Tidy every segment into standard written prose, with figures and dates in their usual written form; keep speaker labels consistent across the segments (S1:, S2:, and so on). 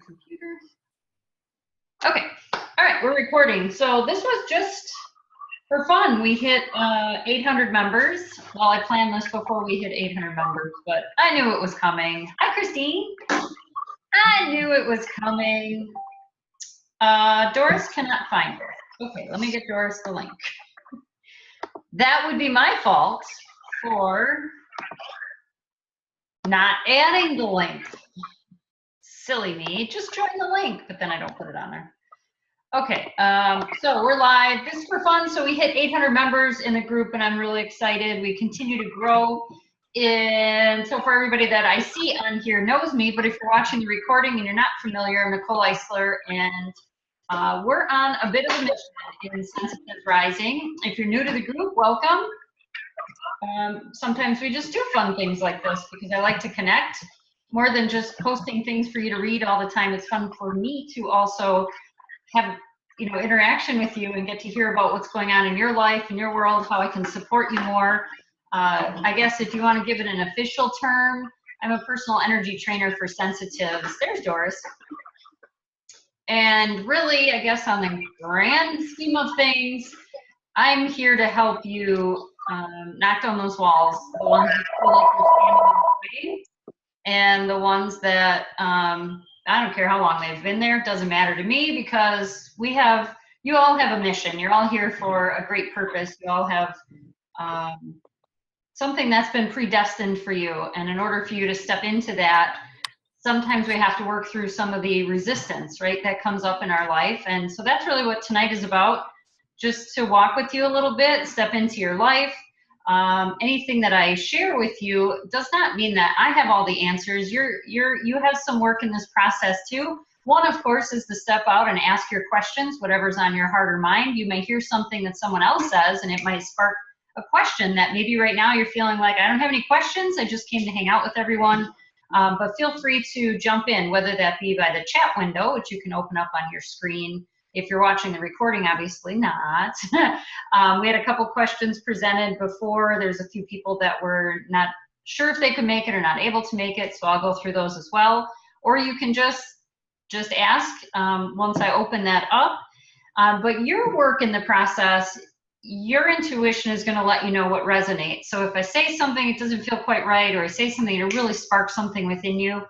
S1: computer. Okay, all right, we're recording. So this was just for fun. We hit 800 members. Well, I planned this before we hit 800 members, but I knew it was coming. Hi, Christine. I knew it was coming. Doris cannot find it. Okay, let me get Doris the link. That would be my fault for not adding the link. Silly me, just join the link, but then I don't put it on there. Okay, so we're live. This is for fun. So we hit 800 members in the group, and I'm really excited. We continue to grow. And so for everybody that I see on here knows me, but if you're watching the recording and you're not familiar, I'm Nicole, and we're on a bit of a mission in Sensitive Rising. If you're new to the group, welcome. Sometimes we just do fun things like this because I like to connect. More than just posting things for you to read all the time, it's fun for me to also have interaction with you and get to hear about what's going on in your life, in your world, how I can support you more. I guess if you want to give it an official term, I'm a personal energy trainer for sensitives. There's Doris. And really, I guess on the grand scheme of things, I'm here to help you knock down those walls, the ones that feel like you're standing in the way, and the ones that I don't care how long they've been there, it doesn't matter to me, because you all have a mission. You're all here for a great purpose. You all have something that's been predestined for you, and in order for you to step into that, sometimes we have to work through some of the resistance, right, that comes up in our life. And so that's really what tonight is about, just to walk with you a little bit, step into your life. Anything that I share with you does not mean that I have all the answers. You have some work in this process too. One, of course, is to step out and ask your questions, whatever's on your heart or mind. You may hear something that someone else says, and it might spark a question that maybe right now you're feeling like, I don't have any questions, I just came to hang out with everyone. But feel free to jump in, whether that be by the chat window, which you can open up on your screen. If you're watching the recording, obviously not. We had a couple questions presented before. There's a few people that were not sure if they could make it or not able to make it, so I'll go through those as well. Or you can just ask once I open that up. But your work in the process, your intuition is going to let you know what resonates. So if I say something it doesn't feel quite right, or I say something that really sparks something within you,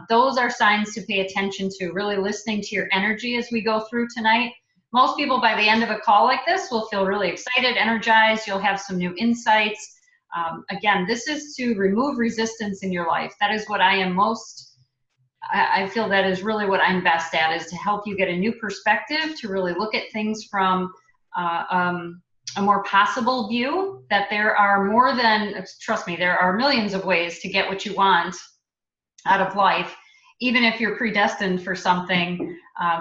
S1: those are signs to pay attention to, really listening to your energy as we go through tonight. Most people by the end of a call like this will feel really excited, energized. You'll have some new insights. Again, this is to remove resistance in your life. That is what I am I feel that is really what I'm best at, is to help you get a new perspective, to really look at things from a more possible view, that there are more than, trust me, there are millions of ways to get what you want out of life, even if you're predestined for something,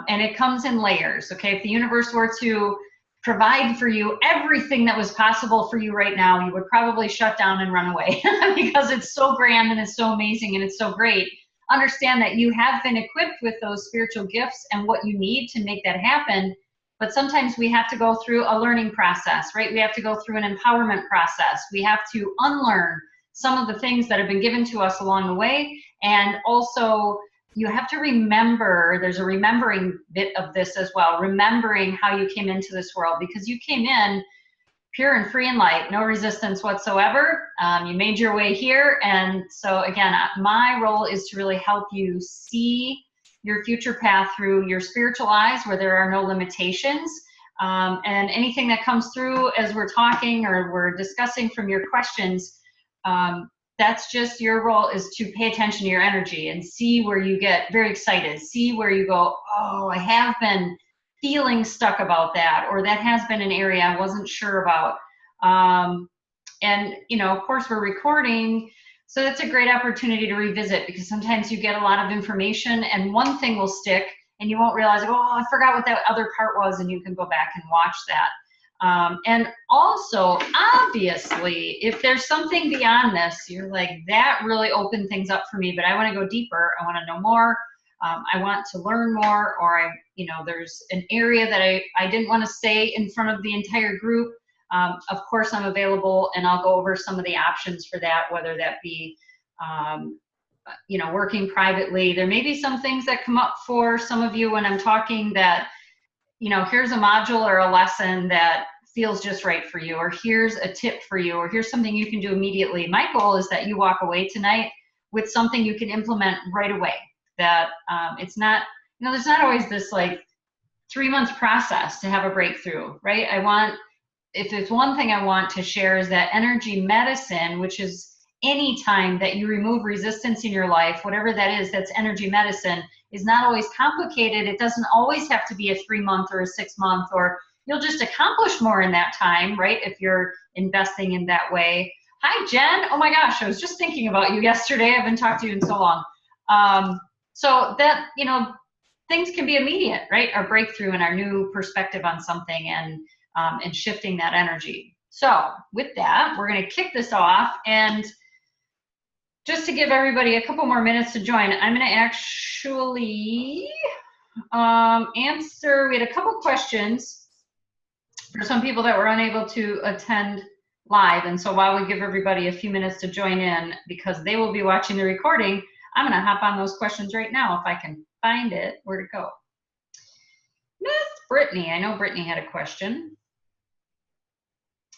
S1: and it comes in layers. Okay, if the universe were to provide for you everything that was possible for you right now, you would probably shut down and run away because it's so grand and it's so amazing and it's so great. Understand that you have been equipped with those spiritual gifts and what you need to make that happen. But sometimes we have to go through a learning process, right? We have to go through an empowerment process. We have to unlearn some of the things that have been given to us along the way. And also, you have to remember, there's a remembering bit of this as well, remembering how you came into this world, because you came in pure and free and light, no resistance whatsoever. You made your way here. And so again, my role is to really help you see your future path through your spiritual eyes, where there are no limitations. And anything that comes through as we're talking or we're discussing from your questions, that's just your role, is to pay attention to your energy and see where you get very excited, see where you go, oh, I have been feeling stuck about that, or that has been an area I wasn't sure about. And of course we're recording, so that's a great opportunity to revisit, because sometimes you get a lot of information and one thing will stick and you won't realize, oh, I forgot what that other part was, and you can go back and watch that. And also, obviously, if there's something beyond this, you're like, that really opened things up for me, but I want to go deeper. I want to know more. I want to learn more, or there's an area that I didn't want to say in front of the entire group. Of course, I'm available, and I'll go over some of the options for that, whether that be you know, working privately. There may be some things that come up for some of you when I'm talking that, you know, here's a module or a lesson that feels just right for you, or here's a tip for you, or here's something you can do immediately. My goal is that you walk away tonight with something you can implement right away. That it's not, you know, there's not always this like 3-month process to have a breakthrough, right? If there's one thing I want to share is that energy medicine, which is any time that you remove resistance in your life, whatever that is, that's energy medicine, is not always complicated. It doesn't always have to be a 3-month or a 6-month, or you'll just accomplish more in that time, right? If you're investing in that way. Hi, Jen. Oh my gosh, I was just thinking about you yesterday. I've been talking to you in so long. So that, you know, things can be immediate, right? Our breakthrough and our new perspective on something, and shifting that energy. So with that, we're going to kick this off, and just to give everybody a couple more minutes to join, I'm going to actually answer. We had a couple questions for some people that were unable to attend live, and so while we give everybody a few minutes to join in, because they will be watching the recording, I'm going to hop on those questions right now if I can find it. Where'd it go? Miss Brittany. I know Brittany had a question.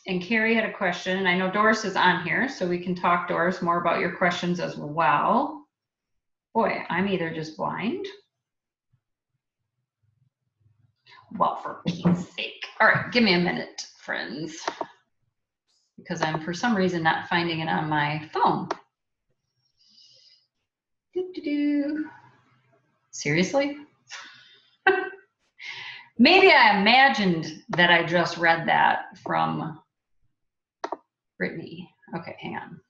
S1: And Carrie had a question, and I know Doris is on here, so we can talk, Doris, more about your questions as well. Boy, I'm either just blind. Well, for Pete's sake. All right, give me a minute, friends, because I'm for some reason not finding it on my phone. Seriously? Maybe I imagined that I just read that from Brittany. Okay, hang on.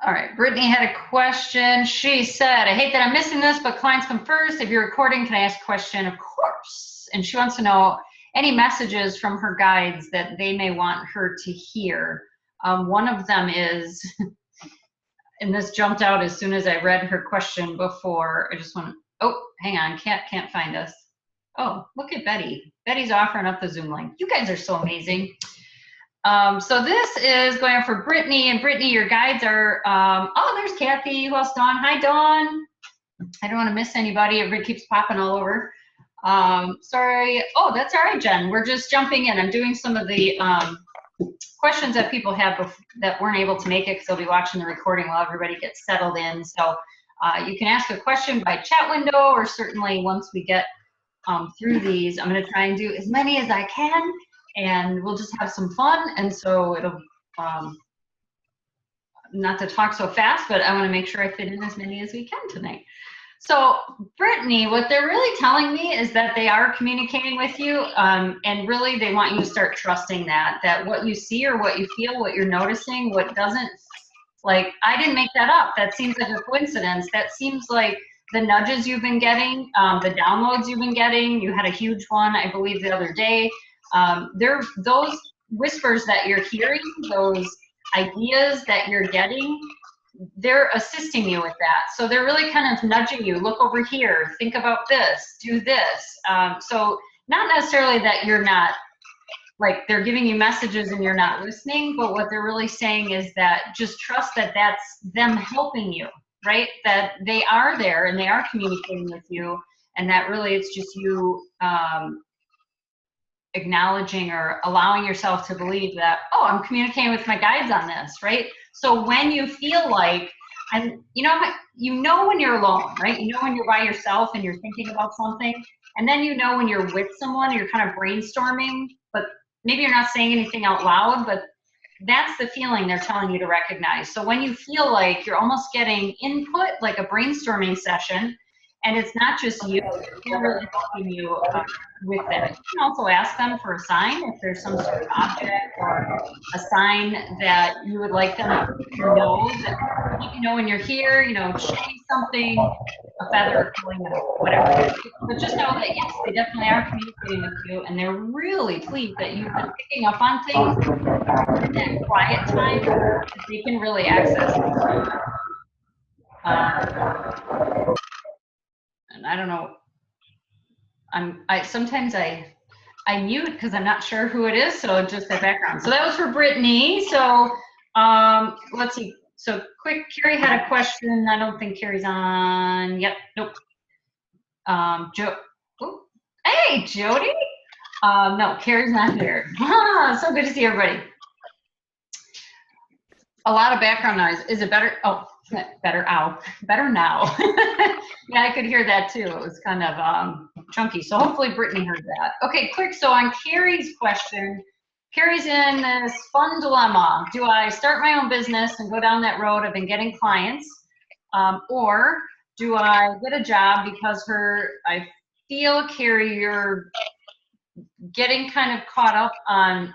S1: All right, Brittany had a question. She said, I hate that I'm missing this, but clients come first. If you're recording, can I ask a question? Of course. And she wants to know any messages from her guides that they may want her to hear. One of them is, and this jumped out as soon as I read her question before. I just want to, oh, hang on, can't find us. Oh, look at Betty. Betty's offering up the Zoom link. You guys are so amazing. So this is going for Brittany, and Brittany, your guides are, oh, there's Kathy. Who else? Dawn. Hi, Dawn. I don't want to miss anybody. Everybody keeps popping all over. Sorry. Oh, that's all right, Jen. We're just jumping in. I'm doing some of the questions that people have that weren't able to make it because they'll be watching the recording while everybody gets settled in. So you can ask a question by chat window, or certainly once we get through these, I'm going to try and do as many as I can, and we'll just have some fun. And so it'll, not to talk so fast, but I want to make sure I fit in as many as we can tonight. So Brittany, what they're really telling me is that they are communicating with you, and really they want you to start trusting that what you see or what you feel, what you're noticing, what doesn't, like, I didn't make that up. That seems like a coincidence. That seems like the nudges you've been getting, the downloads you've been getting. You had a huge one, I believe, the other day. Those whispers that you're hearing, those ideas that you're getting, they're assisting you with that. So they're really kind of nudging you, look over here, think about this, do this. So not necessarily that you're not, like, they're giving you messages and you're not listening, but what they're really saying is that just trust that that's them helping you, right? That they are there and they are communicating with you, and that really it's just you acknowledging or allowing yourself to believe that, oh, I'm communicating with my guides on this, right? So when you feel like, you know when you're alone, right? You know when you're by yourself and you're thinking about something, and then you know when you're with someone, you're kind of brainstorming, but maybe you're not saying anything out loud, but that's the feeling they're telling you to recognize. So when you feel like you're almost getting input, like a brainstorming session, and it's not just you, they're really helping you with that. You can also ask them for a sign if there's some sort of object or a sign that you would like them to know, that let you know when you're here, shake something, a feather, whatever. But just know that yes, they definitely are communicating with you, and they're really pleased that you've been picking up on things in that quiet time that they can really access. And I don't know, sometimes I I mute because I'm not sure who it is, so just the background. So that was for Brittany. So let's see. So quick, Carrie had a question. I don't think Carrie's on. Yep, nope. Joe. Oh, hey, Jody. No, Carrie's not here. So good to see everybody. A lot of background noise. Is it better? Oh, better. Ow, better now. Yeah, I could hear that too. It was kind of chunky. So hopefully Brittany heard that. Okay, quick. So on Carrie's question, Carrie's in this fun dilemma. Do I start my own business and go down that road of been getting clients, or do I get a job because I feel, Carrie, you're getting kind of caught up on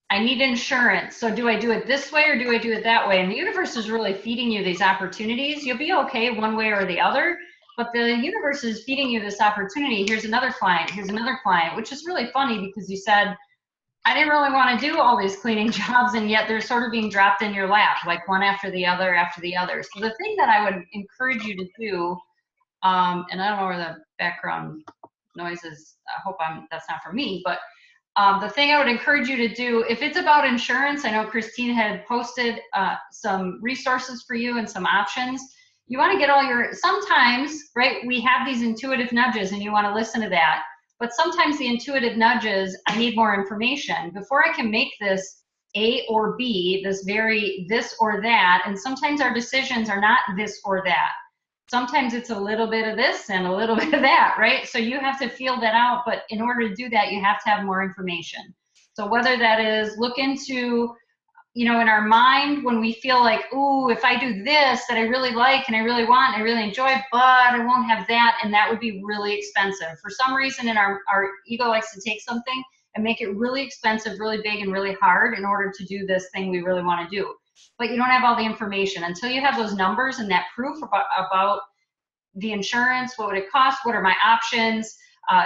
S1: I need insurance. So do I do it this way or do I do it that way? And the universe is really feeding you these opportunities. You'll be okay one way or the other, but the universe is feeding you this opportunity. Here's another client, here's another client, which is really funny because you said, I didn't really want to do all these cleaning jobs, and yet they're sort of being dropped in your lap, like one after the other after the other. So the thing that I would encourage you to do, and I don't know where the background noise is, I hope that's not for me, but the thing I would encourage you to do, if it's about insurance, I know Christine had posted some resources for you and some options. You want to get all your, sometimes, right, we have these intuitive nudges and you want to listen to that. But sometimes the intuitive nudges, I need more information. Before I can make this A or B, this or that, and sometimes our decisions are not this or that. Sometimes it's a little bit of this and a little bit of that, right? So you have to feel that out, but in order to do that, you have to have more information. So whether that is look into, in our mind when we feel like, ooh, if I do this that I really like and I really want and I really enjoy, but I won't have that, and that would be really expensive. For some reason in our ego likes to take something and make it really expensive, really big, and really hard in order to do this thing we really want to do. But you don't have all the information. Until you have those numbers and that proof about the insurance, what would it cost, what are my options,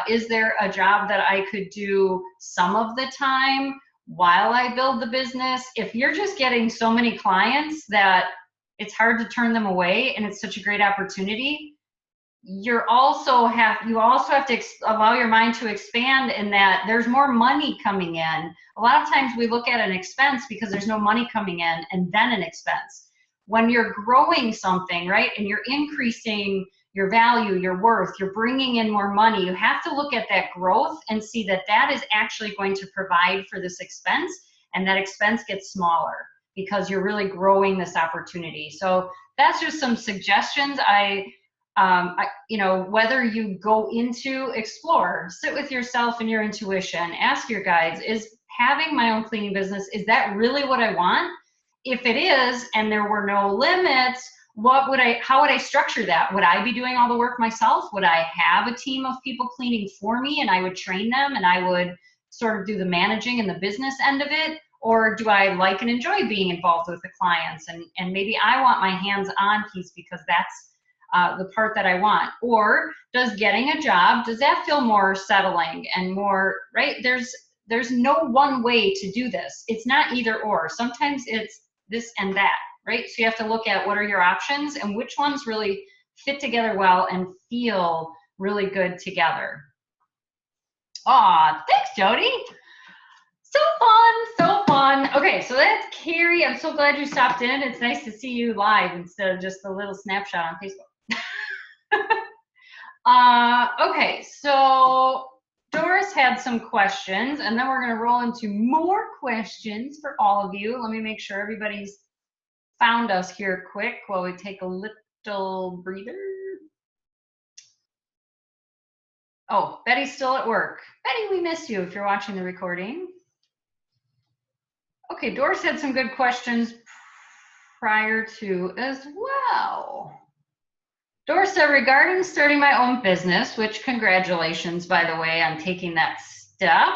S1: is there a job that I could do some of the time while I build the business? If you're just getting so many clients that it's hard to turn them away and it's such a great opportunity, you also have to allow your mind to expand in that there's more money coming in. A lot of times we look at an expense because there's no money coming in and then an expense. When you're growing something, right, and you're increasing your value, your worth, you're bringing in more money, you have to look at that growth and see that that is actually going to provide for this expense, and that expense gets smaller because you're really growing this opportunity. So that's just some suggestions. Whether you go into explore, sit with yourself and your intuition, ask your guides, is having my own cleaning business, is that really what I want? If it is, and there were no limits, how would I structure that? Would I be doing all the work myself? Would I have a team of people cleaning for me and I would train them and I would sort of do the managing and the business end of it? Or do I like and enjoy being involved with the clients? And maybe I want my hands-on piece because that's the part that I want. Or does getting a job, does that feel more settling and more, right? There's no one way to do this. It's not either or. Sometimes it's this and that, right? So you have to look at what are your options and which ones really fit together well and feel really good together. Aw, thanks, Jody. So fun, so fun. Okay, so that's Carrie. I'm so glad you stopped in. It's nice to see you live instead of just a little snapshot on Facebook. Okay, so Doris had some questions, and then we're going to roll into more questions for all of you. Let me make sure everybody's found us here quick while we take a little breather. Oh, Betty's still at work. Betty, we miss you if you're watching the recording. Okay, Doris had some good questions prior to as well. Doris said, regarding starting my own business, which congratulations, by the way, on taking that step.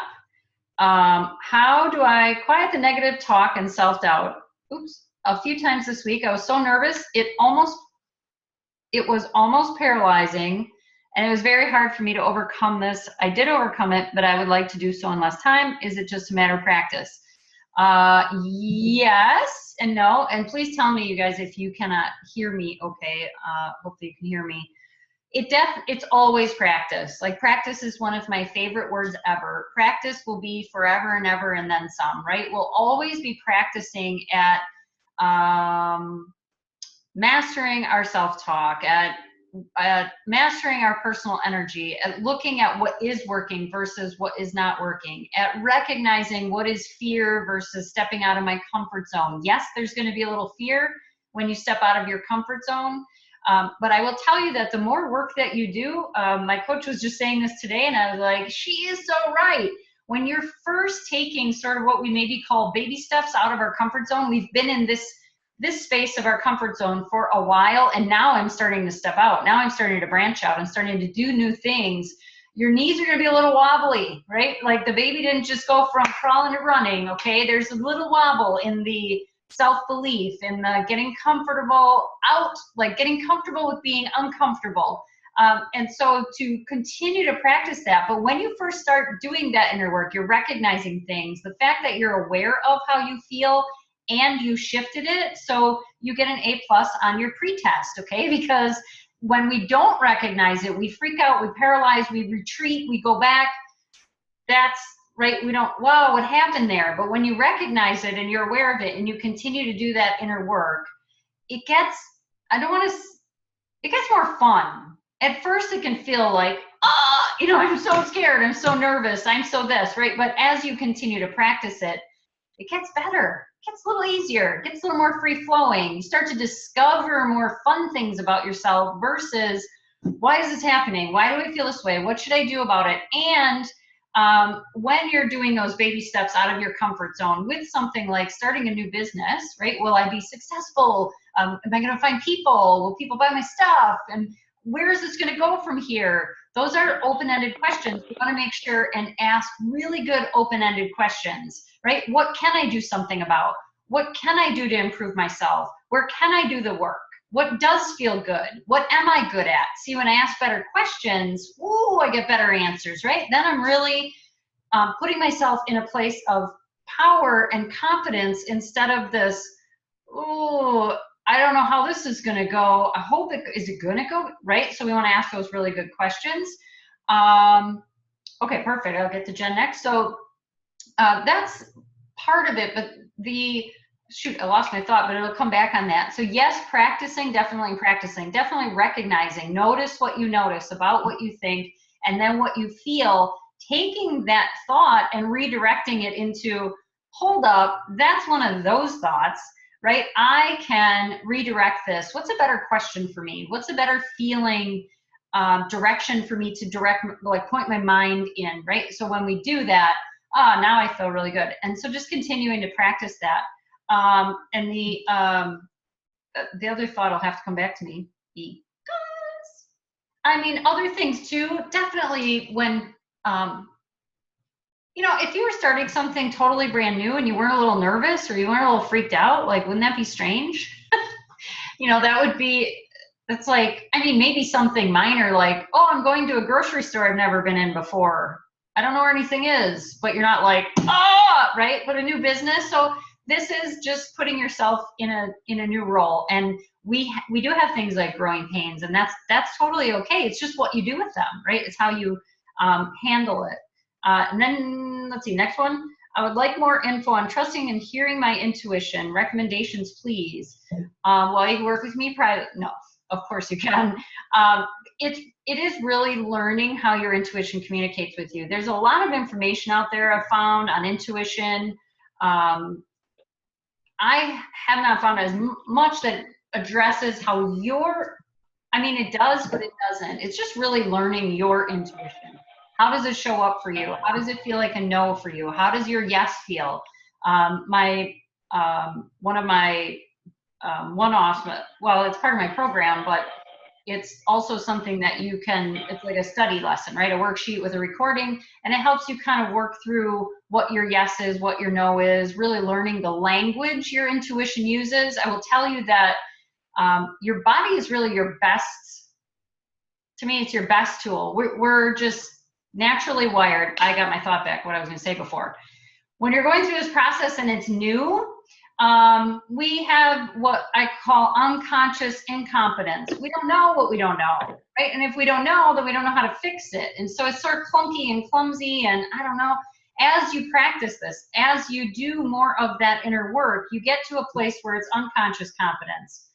S1: How do I quiet the negative talk and self-doubt? Oops, a few times this week, I was so nervous, it was almost paralyzing, and it was very hard for me to overcome this. I did overcome it, but I would like to do so in less time. Is it just a matter of practice? Yes and no, and please tell me, you guys, if you cannot hear me okay. Hopefully you can hear me. It's always practice. Like practice is one of my favorite words ever. Practice will be forever and ever and then some, right? We'll always be practicing at mastering our self-talk, at mastering our personal energy, at looking at what is working versus what is not working, at recognizing what is fear versus stepping out of my comfort zone. Yes, there's going to be a little fear when you step out of your comfort zone. But I will tell you that the more work that you do, my coach was just saying this today, and I was like, she is so right. When you're first taking sort of what we maybe call baby steps out of our comfort zone, we've been in this space of our comfort zone for a while, and now I'm starting to step out. Now I'm starting to branch out. I'm starting to do new things. Your knees are going to be a little wobbly, right? Like the baby didn't just go from crawling to running, okay? There's a little wobble in the self-belief, in the getting comfortable out, like getting comfortable with being uncomfortable. And so to continue to practice that, but when you first start doing that inner work, you're recognizing things, the fact that you're aware of how you feel and you shifted it, so you get an A+ on your pretest, okay? Because when we don't recognize it, we freak out, we paralyze, we retreat, we go back. That's right. We don't, whoa, what happened there? But when you recognize it and you're aware of it and you continue to do that inner work, it gets, it gets more fun. At first it can feel like, I'm so scared, I'm so nervous, I'm so this, right? But as you continue to practice it, it gets better. It gets a little easier. It gets a little more free-flowing. You start to discover more fun things about yourself versus, why is this happening? Why do I feel this way? What should I do about it? And when you're doing those baby steps out of your comfort zone with something like starting a new business, right? Will I be successful? Am I going to find people? Will people buy my stuff? And where is this going to go from here? Those are open-ended questions. You want to make sure and ask really good open-ended questions, right? What can I do something about? What can I do to improve myself? Where can I do the work? What does feel good? What am I good at? See, when I ask better questions, ooh, I get better answers, right? Then I'm really putting myself in a place of power and confidence instead of this, ooh, I don't know how this is going to go. I hope is it going to go, right? So we want to ask those really good questions. Okay, perfect. I'll get to Jen next. So that's part of it, but shoot, I lost my thought, but it'll come back on that. So yes, practicing, definitely recognizing, notice what you notice about what you think, and then what you feel, taking that thought and redirecting it into, hold up, that's one of those thoughts, right? I can redirect this. What's a better question for me? What's a better feeling direction for me to point my mind in, right? So when we do that, now I feel really good. And so just continuing to practice that. And the other thought will have to come back to me because, other things too, definitely when, if you were starting something totally brand new and you weren't a little nervous or you weren't a little freaked out, like, wouldn't that be strange? That's like, maybe something minor like, oh, I'm going to a grocery store I've never been in before. I don't know where anything is, but you're not like, right? But a new business. So this is just putting yourself in a new role. And we do have things like growing pains, and that's totally okay. It's just what you do with them, right? It's how you handle it. And then let's see, next one. I would like more info on trusting and hearing my intuition. Recommendations, please. Well, you can work with me private. No, of course you can. It is really learning how your intuition communicates with you. There's a lot of information out there I've found on intuition. I have not found as much that addresses how it does, but it doesn't. It's just really learning your intuition. How does it show up for you? How does it feel like a no for you? How does your yes feel? One of my one-offs, well, it's part of my program, but it's also something that it's like a study lesson, right? A worksheet with a recording, and it helps you kind of work through what your yes is, what your no is, really learning the language your intuition uses. I will tell you that your body is really your best, to me, it's your best tool. We're just naturally wired. I got my thought back, what I was going to say before. When you're going through this process and it's new, we have what I call unconscious incompetence. We don't know what we don't know, right? And if we don't know, then we don't know how to fix it. And so it's sort of clunky and clumsy, and I don't know. As you practice this, as you do more of that inner work, you get to a place where it's unconscious competence.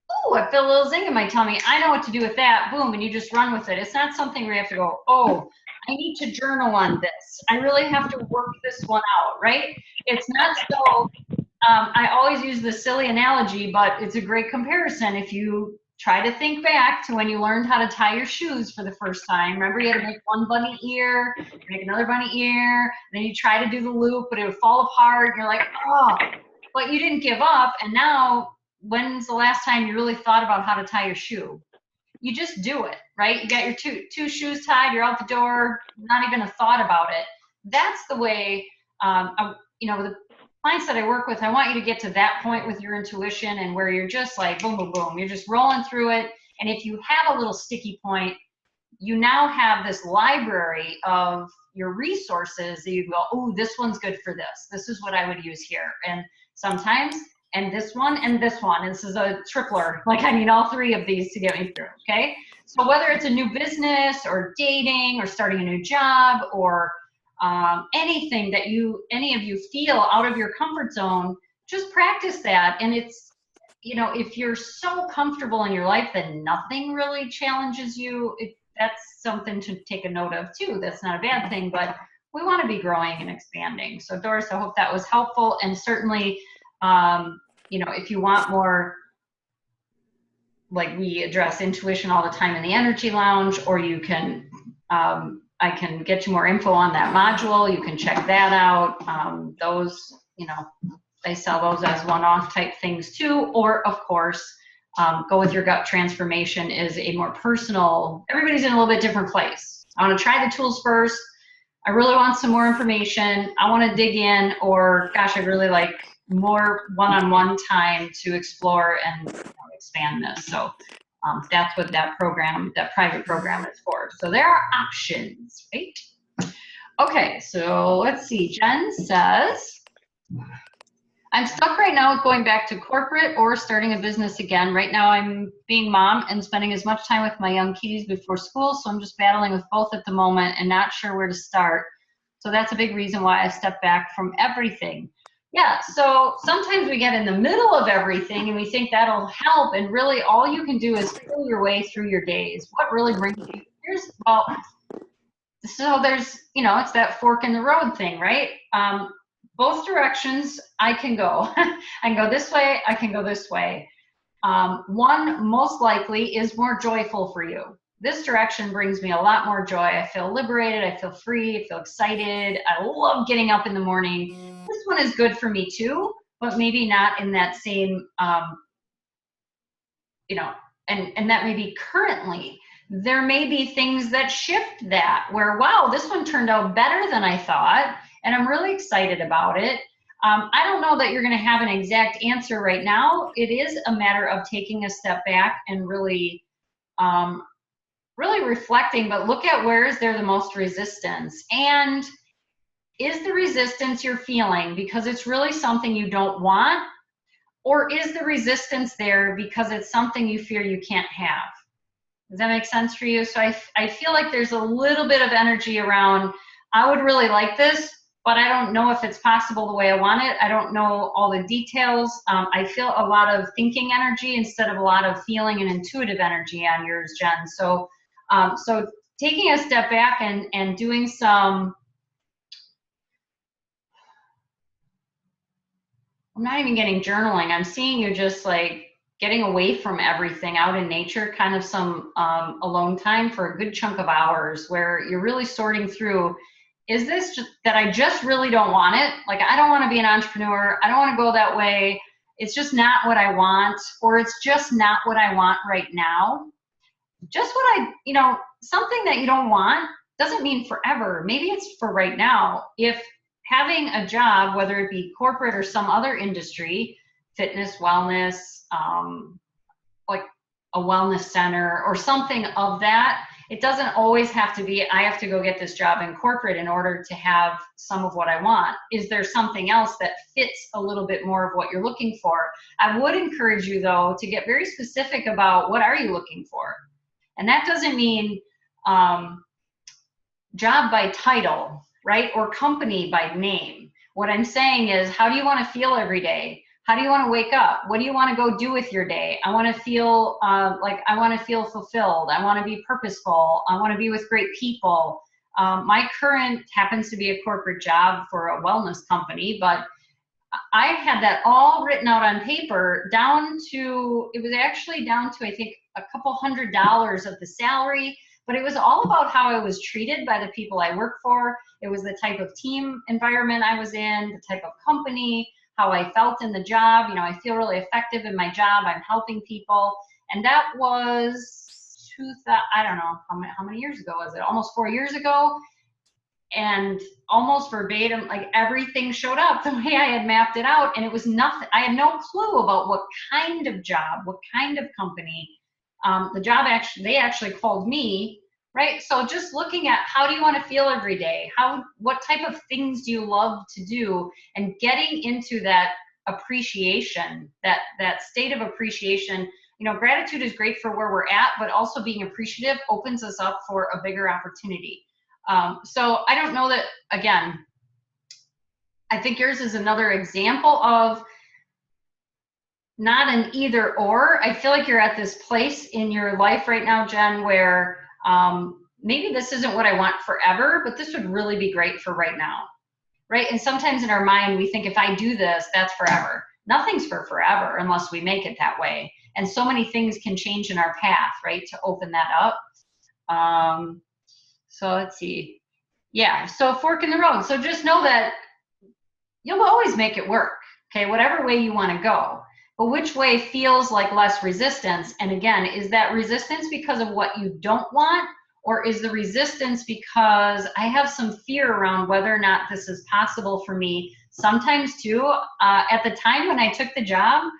S1: Oh, I feel a little zing in my tummy. I know what to do with that. Boom, and you just run with it. It's not something where you have to go, oh, I need to journal on this. I really have to work this one out, right? It's not so, I always use this silly analogy, but it's a great comparison. If you try to think back to when you learned how to tie your shoes for the first time, remember you had to make one bunny ear, make another bunny ear, then you try to do the loop, but it would fall apart, and you're like, oh, but you didn't give up, and now, when's the last time you really thought about how to tie your shoe? You just do it, right? You got your two shoes tied, you're out the door, not even a thought about it. That's the way, the clients that I work with, I want you to get to that point with your intuition, and where you're just like, boom, boom, boom. You're just rolling through it. And if you have a little sticky point, you now have this library of your resources that you go, oh, this one's good for this. This is what I would use here. And sometimes, and this one, and this one. And this is a tripler. Like, I need all three of these to get me through, okay? So whether it's a new business or dating or starting a new job or anything that any of you feel out of your comfort zone, just practice that. And it's, if you're so comfortable in your life that nothing really challenges you, that's something to take a note of too. That's not a bad thing, but we want to be growing and expanding. So Doris, I hope that was helpful. And certainly, if you want more, like we address intuition all the time in the Energy Lounge, or you can, I can get you more info on that module. You can check that out. Those, they sell those as one-off type things too. Or of course, Go With Your Gut Transformation is a more personal, everybody's in a little bit different place. I want to try the tools first. I really want some more information. I want to dig in, or gosh, I'd really like more one-on-one time to explore and expand this. So that's what that program, that private program is for. So there are options, right? Okay, so let's see. Jen says, I'm stuck right now with going back to corporate or starting a business again. Right now I'm being mom and spending as much time with my young kiddies before school, so I'm just battling with both at the moment and not sure where to start. So that's a big reason why I stepped back from everything. Yeah, so sometimes we get in the middle of everything and we think that'll help, and really all you can do is feel your way through your days. What really brings you, so there's, it's that fork in the road thing, right? Both directions I can go. I can go this way, I can go this way. One most likely is more joyful for you. This direction brings me a lot more joy. I feel liberated, I feel free, I feel excited. I love getting up in the morning. This one is good for me too, but maybe not in that same, and that may be currently. There may be things that shift that, where, wow, this one turned out better than I thought, and I'm really excited about it. I don't know that you're going to have an exact answer right now. It is a matter of taking a step back and really reflecting, but look at where is there the most resistance, and is the resistance you're feeling because it's really something you don't want, or is the resistance there because it's something you fear you can't have? Does that make sense for you? So I feel like there's a little bit of energy around, I would really like this, but I don't know if it's possible the way I want it. I don't know all the details. I feel a lot of thinking energy instead of a lot of feeling and intuitive energy on yours, Jen. So so taking a step back and doing some, I'm not even getting journaling. I'm seeing you just like getting away from everything out in nature, kind of some alone time for a good chunk of hours where you're really sorting through, is this just that I just really don't want it? Like, I don't want to be an entrepreneur. I don't want to go that way. It's just not what I want, or it's just not what I want right now. Just what something that you don't want doesn't mean forever. Maybe it's for right now. If having a job, whether it be corporate or some other industry, fitness, wellness, like a wellness center or something of that, It doesn't always have to be, I have to go get this job in corporate in order to have some of what I want. Is there something else that fits a little bit more of what you're looking for? I would encourage you, though, to get very specific about what are you looking for. And that doesn't mean job by title, right? Or company by name. What I'm saying is, how do you want to feel every day? How do you want to wake up? What do you want to go do with your day? I want to feel I want to feel fulfilled. I want to be purposeful. I want to be with great people. My current happens to be a corporate job for a wellness company, but I had that all written out on paper down to, it was actually down to, I think, a couple $100 of the salary, but it was all about how I was treated by the people I work for. It was the type of team environment I was in, the type of company, how I felt in the job. You know, I feel really effective in my job. I'm helping people. And that was, I don't know, how many years ago was it? Almost 4 years ago. And almost verbatim, like everything showed up the way I had mapped it out. And it was nothing. I had no clue about what kind of job, what kind of company. The job they actually called me, right? So just looking at how do you want to feel every day? What type of things do you love to do? And getting into that appreciation, that state of appreciation. You know, gratitude is great for where we're at, but also being appreciative opens us up for a bigger opportunity. So I don't know that, again, I think yours is another example of not an either or. I feel like you're at this place in your life right now, Jen, where maybe this isn't what I want forever, but this would really be great for right now, right? And sometimes in our mind, we think if I do this, that's forever. Nothing's for forever unless we make it that way. And so many things can change in our path, right, to open that up. So let's see. Yeah, so fork in the road. So just know that you'll always make it work, okay, whatever way you want to go. But which way feels like less resistance? And again, is that resistance because of what you don't want? Or is the resistance because I have some fear around whether or not this is possible for me? Sometimes too, at the time when I took the job,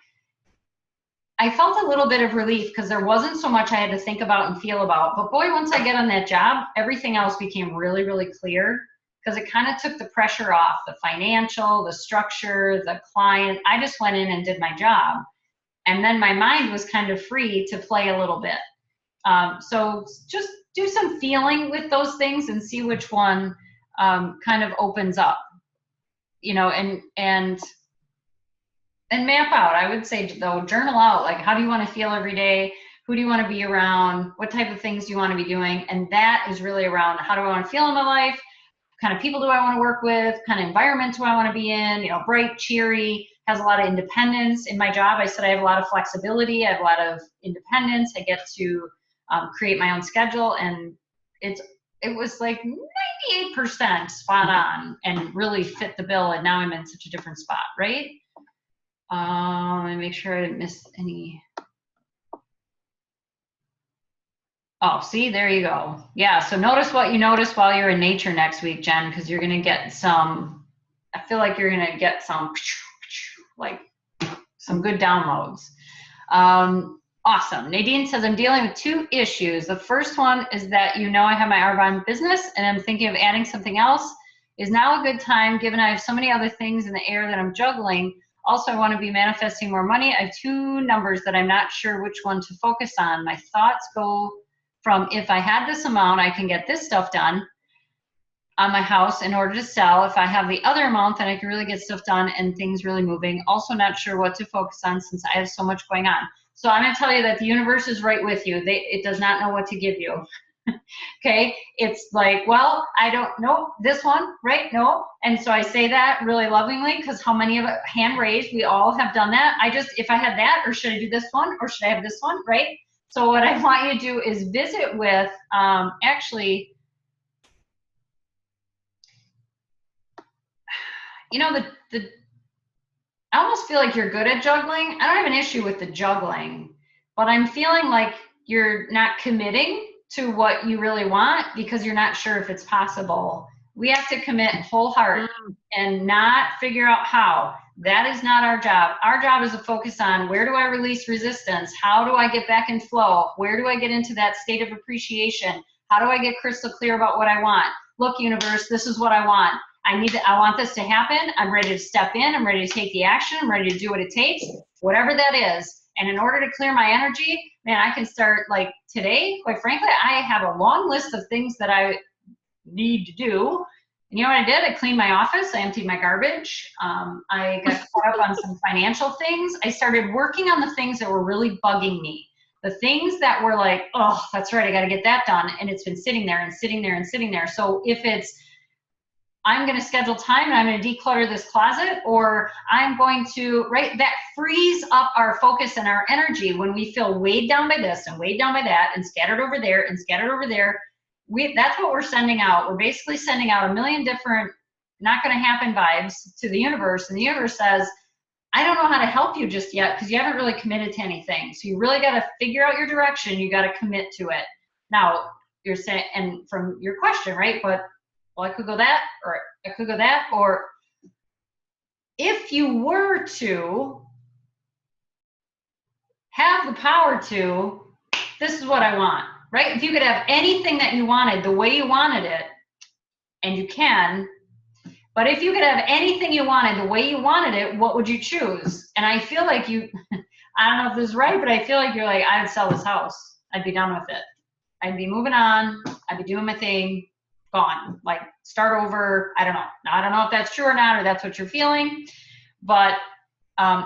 S1: I felt a little bit of relief because there wasn't so much I had to think about and feel about. But boy, once I get on that job, everything else became really, really clear because it kind of took the pressure off, the financial, the structure, the client. I just went in and did my job. And then my mind was kind of free to play a little bit. So just do some feeling with those things and see which one kind of opens up, you know, and map out. I would say, though, journal out, like, how do you want to feel every day? Who do you want to be around? What type of things do you want to be doing? And that is really around, how do I want to feel in my life? What kind of people do I want to work with? What kind of environment do I want to be in? You know, bright, cheery, has a lot of independence. In my job, I said I have a lot of flexibility. I have a lot of independence. I get to create my own schedule. And it was like 98% spot on and really fit the bill. And now I'm in such a different spot, right? Let me make sure I didn't miss any. Oh, see, there you go. Yeah, so notice what you notice while you're in nature next week, Jen, because you're going to get some, I feel like you're going to get some, like, some good downloads. Awesome. Nadine says, I'm dealing with 2 issues. The first one is that I have my Arbonne business and I'm thinking of adding something else. Is now a good time, given I have so many other things in the air that I'm juggling? Also, I want to be manifesting more money. I have 2 numbers that I'm not sure which one to focus on. My thoughts go from, if I had this amount, I can get this stuff done on my house in order to sell. If I have the other amount, then I can really get stuff done and things really moving. Also not sure what to focus on since I have so much going on. So I'm going to tell you that the universe is right with you. It does not know what to give you. Okay, it's like, well, I don't know this one, right? No. And so I say that really lovingly because how many of it, hand raised, we all have done that. If I had that, or should I do this one, or should I have this one, right? So what I want you to do is visit with, actually, I almost feel like you're good at juggling. I don't have an issue with the juggling, but I'm feeling like you're not committing to what you really want because you're not sure if it's possible. We have to commit whole heart and not figure out how. That is not our job. Our job is to focus on, where do I release resistance? How do I get back in flow? Where do I get into that state of appreciation? How do I get crystal clear about what I want? Look, universe, this is what I want. I want this to happen. I'm ready to step in. I'm ready to take the action. I'm ready to do what it takes, whatever that is. And in order to clear my energy, man, I can start like today, quite frankly, I have a long list of things that I need to do. And you know what I did? I cleaned my office. I emptied my garbage. I got caught up on some financial things. I started working on the things that were really bugging me. The things that were like, oh, that's right, I got to get that done. And it's been sitting there and sitting there and sitting there. So if it's, I'm going to schedule time and I'm going to declutter this closet, or I'm going to, right, that frees up our focus and our energy when we feel weighed down by this and weighed down by that and scattered over there and scattered over there. That's what we're sending out. We're basically sending out a million different not going to happen vibes to the universe. And the universe says, I don't know how to help you just yet because you haven't really committed to anything. So you really got to figure out your direction. You got to commit to it. Now, you're saying, and from your question, right? But, well, I could go that, or I could go that, or if you were to have the power to, this is what I want, right? If you could have anything that you wanted the way you wanted it, and you can, but if you could have anything you wanted the way you wanted it, what would you choose? And I feel like you, I don't know if this is right, but I feel like you're like, I would sell this house. I'd be done with it. I'd be moving on. I'd be doing my thing. Gone. Like, start over. I don't know. Now, I don't know if that's true or not, or that's what you're feeling. But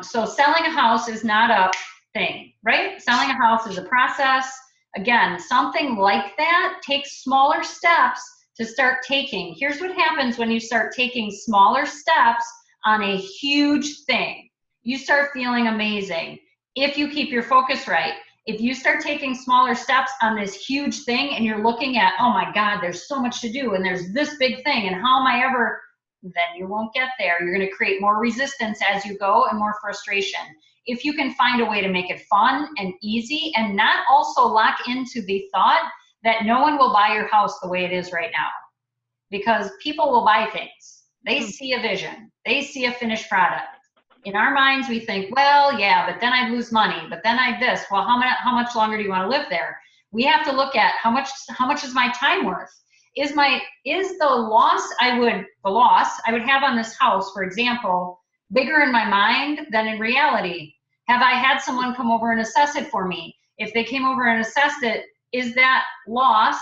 S1: so selling a house is not a thing, right? Selling a house is a process. Again, something like that takes smaller steps to start taking. Here's what happens when you start taking smaller steps on a huge thing. You start feeling amazing if you keep your focus right. If you start taking smaller steps on this huge thing and you're looking at, oh my God, there's so much to do and there's this big thing and how am I ever, then you won't get there. You're going to create more resistance as you go and more frustration. If you can find a way to make it fun and easy and not also lock into the thought that no one will buy your house the way it is right now, because people will buy things. They see a vision. They see a finished product. In our minds, we think, well, yeah, but then I'd lose money, but then I'd this. Well, how much longer do you want to live there? We have to look at how much is my time worth? Is the loss I would have on this house, for example, bigger in my mind than in reality? Have I had someone come over and assess it for me? If they came over and assessed it, is that loss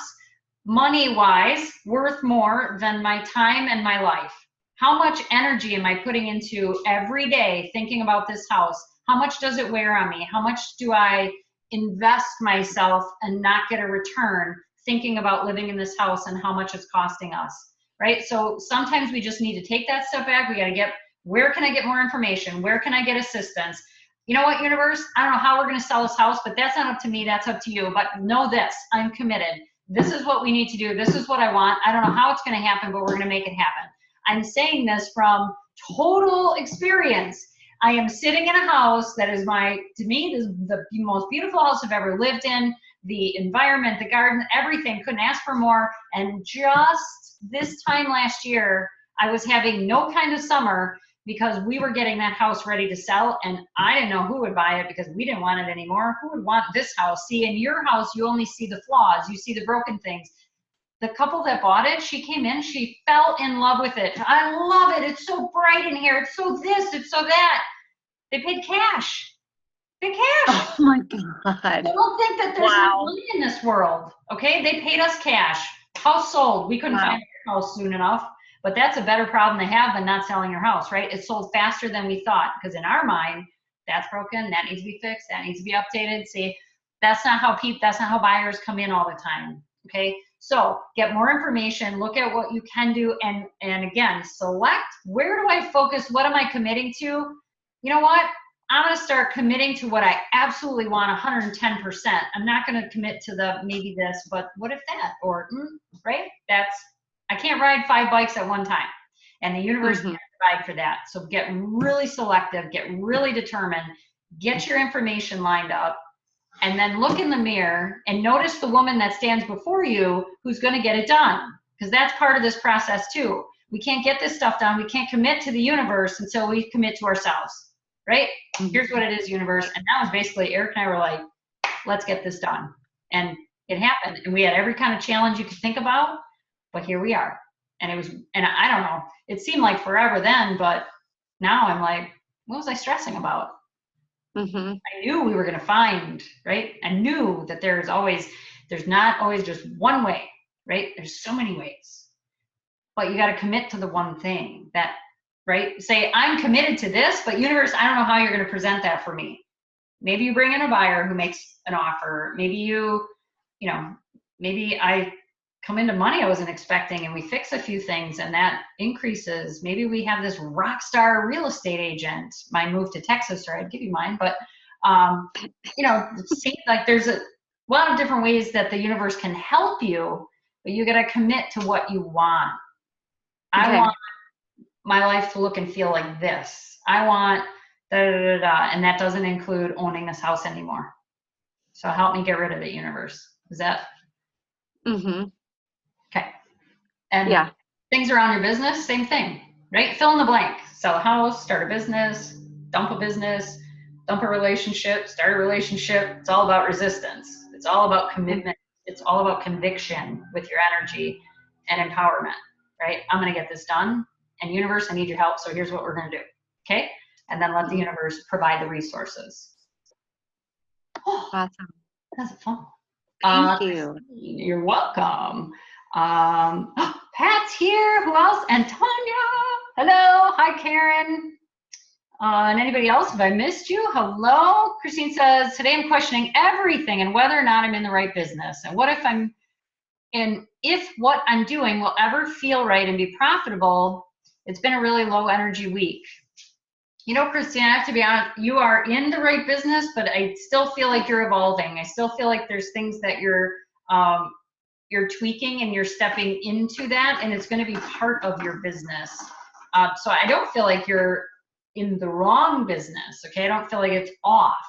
S1: money-wise worth more than my time and my life? How much energy am I putting into every day thinking about this house? How much does it wear on me? How much do I invest myself and not get a return thinking about living in this house and how much it's costing us, right? So sometimes we just need to take that step back. We got to get, where can I get more information? Where can I get assistance? You know what, universe? I don't know how we're going to sell this house, but that's not up to me. That's up to you. But know this, I'm committed. This is what we need to do. This is what I want. I don't know how it's going to happen, but we're going to make it happen. I'm saying this from total experience. I am sitting in a house that is to me, this is the most beautiful house I've ever lived in. The environment, the garden, everything, couldn't ask for more. And just this time last year, I was having no kind of summer because we were getting that house ready to sell, and I didn't know who would buy it because we didn't want it anymore. Who would want this house? See, in your house, you only see the flaws. You see the broken things. The couple that bought it, she came in, she fell in love with it. I love it. It's so bright in here. It's so this, it's so that. They paid cash. They cash.
S2: Oh my God.
S1: I don't think that there's no money in this world. Okay, they paid us cash. House sold. We couldn't find a house soon enough, but that's a better problem to have than not selling your house, right? It sold faster than we thought because in our mind, that's broken. That needs to be fixed. That needs to be updated. See, that's not how buyers come in all the time. Okay. So get more information, look at what you can do, and again, select where do I focus, what am I committing to? You know what? I'm going to start committing to what I absolutely want 110%. I'm not going to commit to the maybe this, but what if that? Or, right? I can't ride 5 bikes at one time. And the universe can't provide for that. So get really selective, get really determined, get your information lined up, and then look in the mirror and notice the woman that stands before you who's going to get it done. Because that's part of this process too. We can't get this stuff done. We can't commit to the universe until we commit to ourselves, right? Here's what it is, universe. And that was basically, Eric and I were like, let's get this done. And It happened. And we had every kind of challenge you could think about, but here we are. And it was, and I don't know, it seemed like forever then, but now I'm like, what was I stressing about?
S2: Mm-hmm.
S1: I knew we were going to find, right? I knew that there's not always just one way, right? There's so many ways, but you got to commit to the one thing that, right? Say, I'm committed to this, but universe, I don't know how you're going to present that for me. Maybe you bring in a buyer who makes an offer. Maybe you know, maybe I come into money I wasn't expecting and we fix a few things and that increases. Maybe we have this rock star real estate agent. My move to Texas, or I'd give you mine, but it seems like there's a lot of different ways that the universe can help you, but you got to commit to what you want. I
S2: Okay.
S1: want my life to look and feel like this. I want da da da da, and that doesn't include owning this house anymore. So help me get rid of it, universe. Is that
S2: Mm-hmm.
S1: okay? And
S2: Yeah.
S1: things around your business, same thing, right? Fill in the blank. Sell a house, start a business, dump a business, dump a relationship, start a relationship. It's all about resistance. It's all about commitment. It's all about conviction with your energy and empowerment, right? I'm going to get this done. And universe, I need your help. So here's what we're going to do. Okay. And then let the
S2: Mm-hmm.
S1: universe provide the resources. Oh,
S2: Awesome.
S1: that's fun.
S2: Thank you.
S1: You're welcome. Pat's here. Who else? And Tanya. Hello. Hi, Karen. And anybody else? Have I missed you? Hello. Christine says, today I'm questioning everything and whether or not I'm in the right business. And if what I'm doing will ever feel right and be profitable. It's been a really low energy week. Christine, I have to be honest, you are in the right business, but I still feel like you're evolving. I still feel like there's things that you're tweaking and you're stepping into that, and it's going to be part of your business. So I don't feel like you're in the wrong business. Okay. I don't feel like it's off.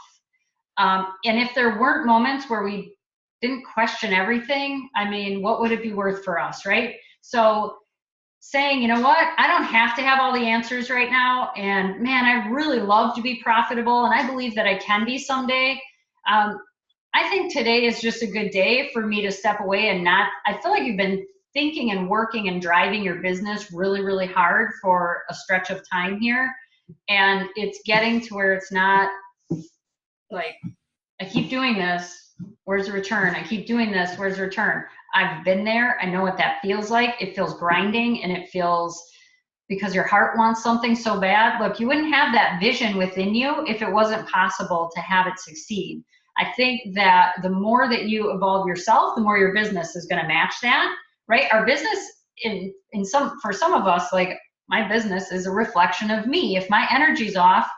S1: And if there weren't moments where we didn't question everything, I mean, what would it be worth for us? Right. So saying, you know what, I don't have to have all the answers right now. And man, I really love to be profitable. And I believe that I can be someday. I think today is just a good day for me to step away and I feel like you've been thinking and working and driving your business really, really hard for a stretch of time here. And it's getting to where it's not like, I keep doing this, where's the return? I keep doing this, where's the return? I've been there. I know what that feels like. It feels grinding and it feels because your heart wants something so bad. Look, you wouldn't have that vision within you if it wasn't possible to have it succeed. I think that the more that you evolve yourself, the more your business is going to match that, right? Our business for some of us, like my business is a reflection of me. If my energy's off,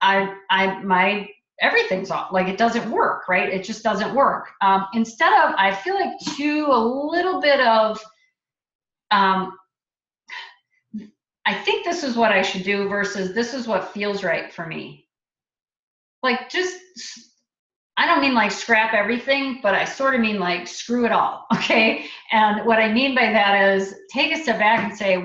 S1: my everything's off. Like it doesn't work, right? It just doesn't work. Instead of, I feel like a little bit of, I think this is what I should do versus this is what feels right for me. Like just, I don't mean like scrap everything, but I sort of mean like screw it all. Okay. And what I mean by that is take a step back and say,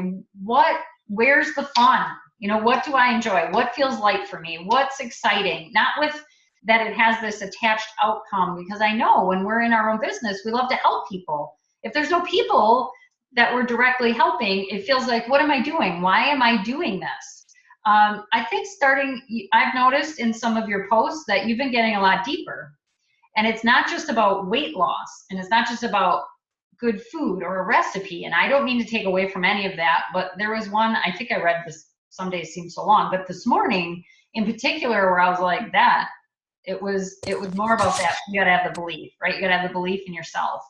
S1: where's the fun? What do I enjoy? What feels light for me? What's exciting? Not with that it has this attached outcome, because I know when we're in our own business, we love to help people. If there's no people that we're directly helping, it feels like, what am I doing? Why am I doing this? I think I've noticed in some of your posts that you've been getting a lot deeper. And it's not just about weight loss, and it's not just about good food or a recipe. And I don't mean to take away from any of that, but there was one, I think I read this, some days seem so long, but this morning in particular, where I was like, it was more about that. You got to have the belief, right? You got to have the belief in yourself.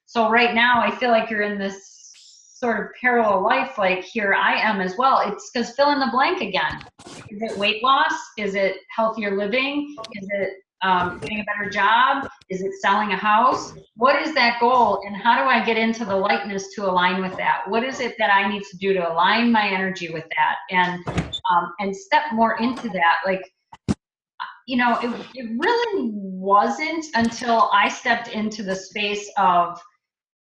S1: So right now, I feel like you're in this sort of parallel life, like here I am as well. It's because fill in the blank again. Is it weight loss? Is it healthier living? Is it getting a better job? Is it selling a house? What is that goal? And how do I get into the lightness to align with that? What is it that I need to do to align my energy with that and step more into that? Like, it really wasn't until I stepped into the space of,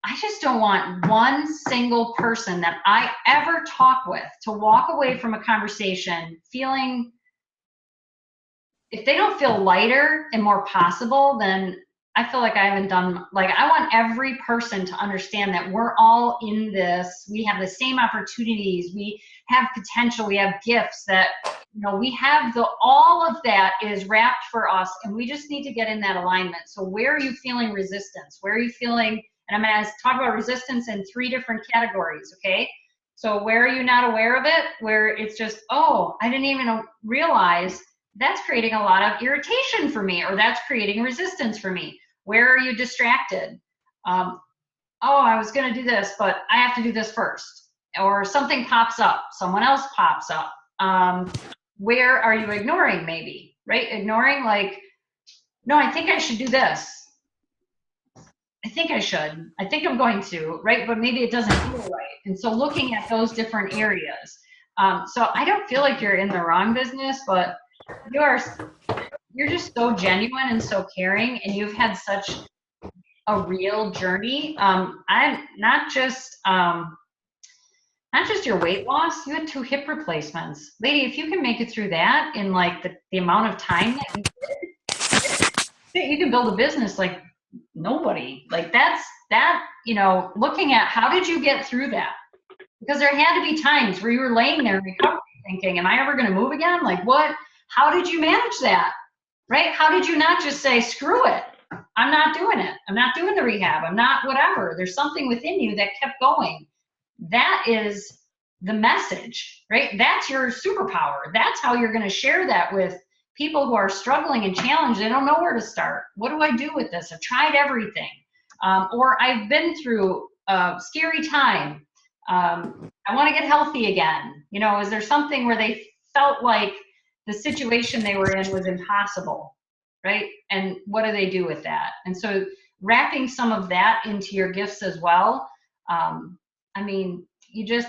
S1: I just don't want one single person that I ever talk with to walk away from a conversation feeling, if they don't feel lighter and more possible, then I feel like I haven't done, like, I want every person to understand that we're all in this. We have the same opportunities. We have potential. We have gifts that, we have all of that is wrapped for us, and we just need to get in that alignment. So where are you feeling resistance? Where are you feeling, and I'm going to talk about resistance in 3 different categories, okay? So where are you not aware of it? Where it's just, oh, I didn't even realize that's creating a lot of irritation for me, or that's creating resistance for me. Where are you distracted? Oh, I was going to do this, but I have to do this first. Or something pops up, someone else pops up. Where are you ignoring, maybe, right? Ignoring, like, no, I think I should do this. I think I should. I think I'm going to, right? But maybe it doesn't feel right. And so looking at those different areas. So I don't feel like you're in the wrong business, but you're just so genuine and so caring, and you've had such a real journey. I'm not just your weight loss, you had 2 hip replacements. Lady, if you can make it through that in like the amount of time that you did, you can build a business like nobody. Like that, looking at how did you get through that? Because there had to be times where you were laying there in recovery thinking, am I ever going to move again? Like what? How did you manage that? Right? How did you not just say, screw it? I'm not doing it. I'm not doing the rehab. I'm not whatever. There's something within you that kept going. That is the message, right? That's your superpower. That's how you're going to share that with people who are struggling and challenged. They don't know where to start. What do I do with this? I've tried everything. Or I've been through a scary time. I want to get healthy again. Is there something where they felt like the situation they were in was impossible, right? And what do they do with that? And so wrapping some of that into your gifts as well.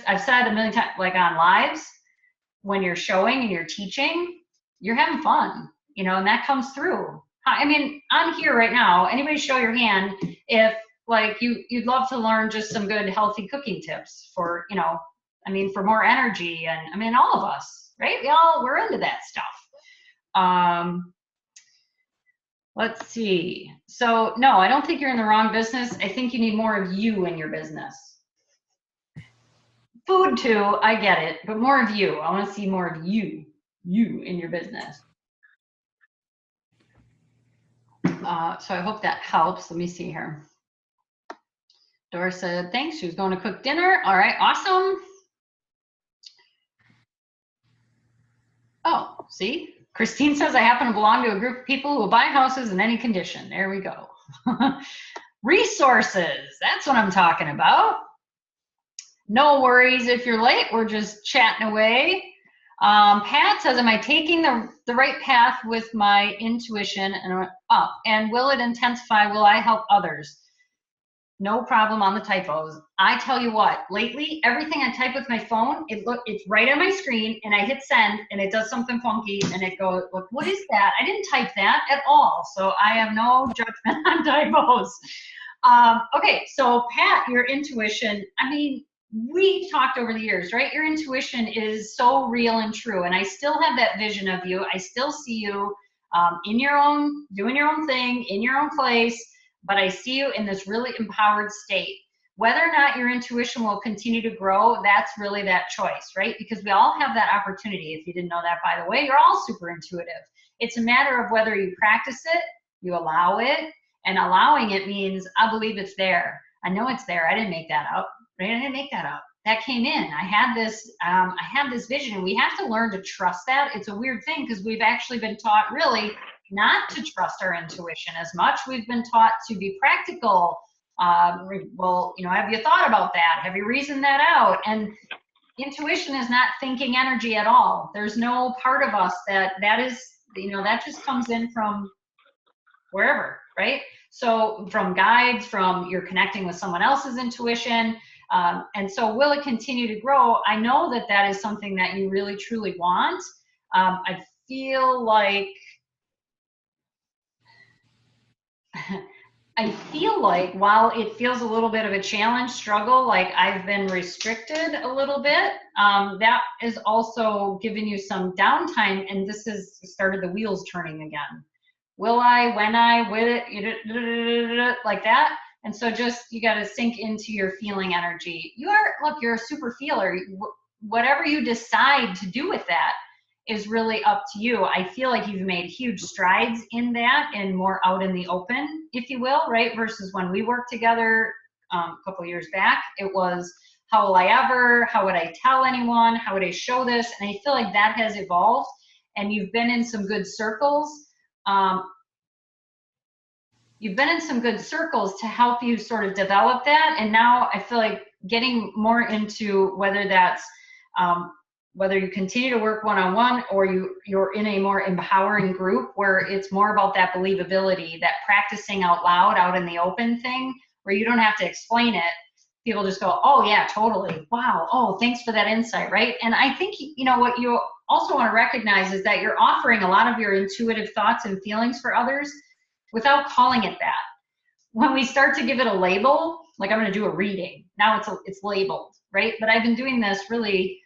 S1: I've said a million times, like on lives, when you're showing and you're teaching, you're having fun, and that comes through. I'm here right now. Anybody show your hand if like you'd love to learn just some good healthy cooking tips for, for more energy, and all of us, right? We're into that stuff. Let's see. So no, I don't think you're in the wrong business. I think you need more of you in your business. Food too, I get it, but more of you. I want to see more of you in your business. So I hope that helps. Let me see here. Dora said, thanks. She was going to cook dinner. All right, awesome. Oh, see? Christine says, I happen to belong to a group of people who will buy houses in any condition. There we go. Resources, that's what I'm talking about. No worries if you're late. We're just chatting away. Pat says, am I taking the right path with my intuition? And will it intensify? Will I help others? No problem on the typos. I tell you what, lately, everything I type with my phone, it's right on my screen, and I hit send, and it does something funky, and it goes, look, what is that? I didn't type that at all, so I have no judgment on typos. Okay, so Pat, your intuition, we talked over the years, right? Your intuition is so real and true, and I still have that vision of you. I still see you doing your own thing, in your own place, but I see you in this really empowered state. Whether or not your intuition will continue to grow, that's really that choice, right? Because we all have that opportunity. If you didn't know that, by the way, you're all super intuitive. It's a matter of whether you practice it, you allow it, and allowing it means I believe it's there. I know it's there. I didn't make that up, right? I didn't make that up. That came in. I had this vision, and we have to learn to trust that. It's a weird thing because we've actually been taught really not to trust our intuition as much. We've been taught to be practical. Well, have you thought about that? Have you reasoned that out? And intuition is not thinking energy at all. There's no part of us that is, that just comes in from wherever, right? So from guides, from you're connecting with someone else's intuition. And so will it continue to grow? I know that is something that you really, truly want. I feel like while it feels a little bit of a challenge, struggle, like I've been restricted a little bit, that is also giving you some downtime, and this has started the wheels turning again. will I, when I, with it, like that. And so just, you got to sink into your feeling energy. Look, you're a super feeler. Whatever you decide to do with that is really up to you. I feel like you've made huge strides in that and more out in the open, if you will, right? Versus when we worked together a couple years back, it was, how will I ever, how would I tell anyone, how would I show this? And I feel like that has evolved, and you've been in some good circles. You've been in some good circles to help you sort of develop that. And now I feel like getting more into whether that's, whether you continue to work one-on-one or you're in a more empowering group where it's more about that believability, that practicing out loud, out in the open thing, where you don't have to explain it. People just go, oh yeah, totally. Wow. Oh, thanks for that insight, right? And I think, what you also want to recognize is that you're offering a lot of your intuitive thoughts and feelings for others without calling it that. When we start to give it a label, like I'm going to do a reading, now it's labeled, right? But I've been doing this really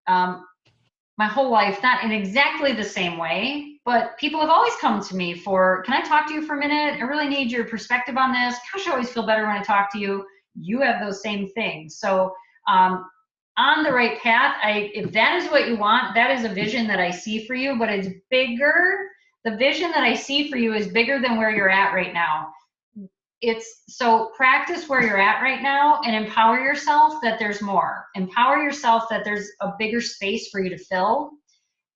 S1: my whole life, not in exactly the same way, but people have always come to me for, can I talk to you for a minute? I really need your perspective on this. Gosh, I always feel better when I talk to you. You have those same things. So on the right path, if that is what you want, that is a vision that I see for you, but it's bigger. The vision that I see for you is bigger than where you're at right now. So practice where you're at right now and empower yourself that there's more. Empower yourself that there's a bigger space for you to fill.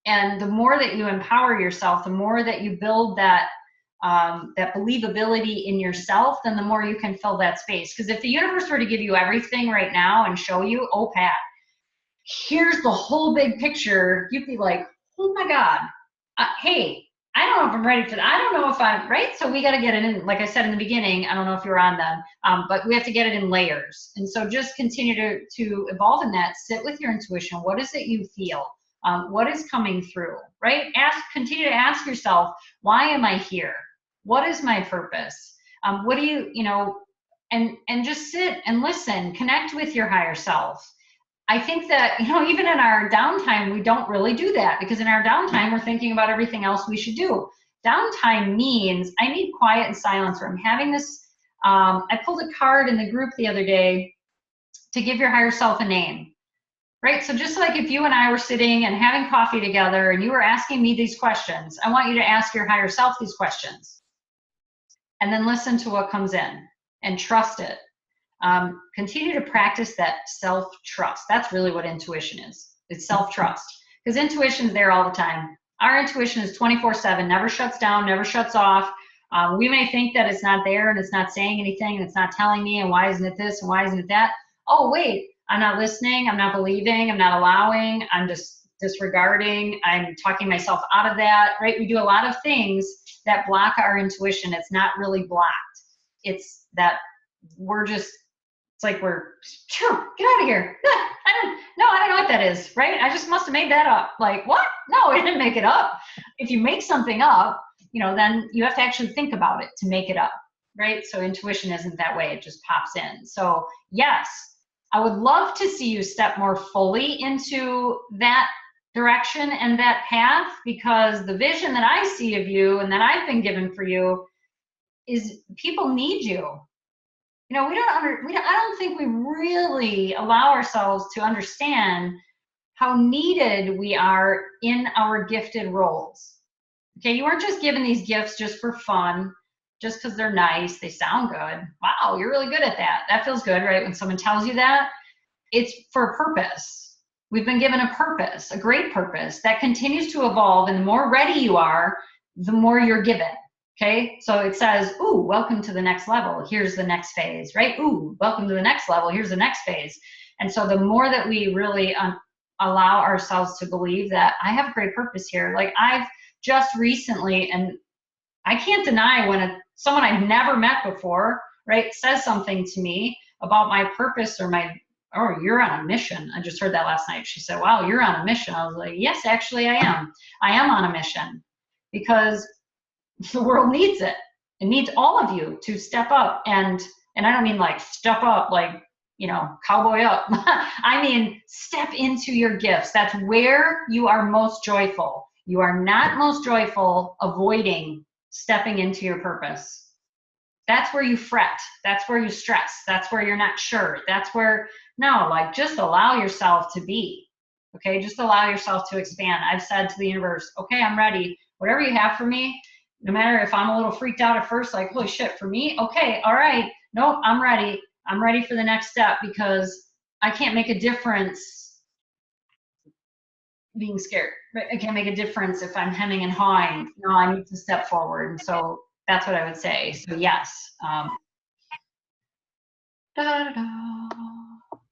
S1: And the more that you empower yourself, the more that you build that believability in yourself, then the more you can fill that space. Because if the universe were to give you everything right now and show you, oh, Pat, here's the whole big picture, you'd be like, oh my God, hey, I don't know if I'm ready for that. I don't know if I'm right. So we got to get it in, like I said in the beginning, I don't know if you were on them, but we have to get it in layers. And so just continue to evolve in that. Sit with your intuition. What is it you feel? What is coming through, right? Continue to ask yourself, why am I here? What is my purpose? What do and just sit and listen, connect with your higher self. I think that, even in our downtime, we don't really do that, because in our downtime, we're thinking about everything else we should do. Downtime means I need quiet and silence, or I'm having this, I pulled a card in the group the other day to give your higher self a name, right? So just like if you and I were sitting and having coffee together and you were asking me these questions, I want you to ask your higher self these questions and then listen to what comes in and trust it. Continue to practice that self-trust. That's really what intuition is. It's self-trust, because intuition's there all the time. Our intuition is 24/7, never shuts down, never shuts off. We may think that it's not there and it's not saying anything and it's not telling me, and why isn't it this and why isn't it that? Oh, wait, I'm not listening, I'm not believing, I'm not allowing, I'm just disregarding, I'm talking myself out of that, right? We do a lot of things that block our intuition. It's not really blocked. It's that it's like we're, get out of here. I don't know what that is, right? I just must have made that up. Like, what? No, I didn't make it up. If you make something up, then you have to actually think about it to make it up, right? So intuition isn't that way. It just pops in. So yes, I would love to see you step more fully into that direction and that path, because the vision that I see of you and that I've been given for you is people need you. I don't think we really allow ourselves to understand how needed we are in our gifted roles. Okay, you weren't just given these gifts just for fun, just because they're nice, they sound good. Wow, you're really good at that. That feels good, right? When someone tells you that, it's for a purpose. We've been given a purpose, a great purpose that continues to evolve, and the more ready you are, the more you're given. Okay, so it says, ooh, welcome to the next level. Here's the next phase, right? Ooh, welcome to the next level. Here's the next phase. And so the more that we really allow ourselves to believe that I have a great purpose here. Like I've just recently, and I can't deny when someone I've never met before, right, says something to me about my purpose or oh, you're on a mission. I just heard that last night. She said, wow, you're on a mission. I was like, yes, actually I am. I am on a mission, because the world needs it. It needs all of you to step up, and I don't mean like step up like, cowboy up. I mean, step into your gifts. That's where you are most joyful. You are not most joyful avoiding stepping into your purpose. That's where you fret. That's where you stress. That's where you're not sure. That's where, no, like just allow yourself to be. Okay, just allow yourself to expand. I've said to the universe, okay, I'm ready. Whatever you have for me, no matter if I'm a little freaked out at first, like, holy shit, for me, okay, all right, nope, I'm ready. I'm ready for the next step because I can't make a difference being scared. Right? I can't make a difference if I'm hemming and hawing. No, I need to step forward. And so that's what I would say. So yes.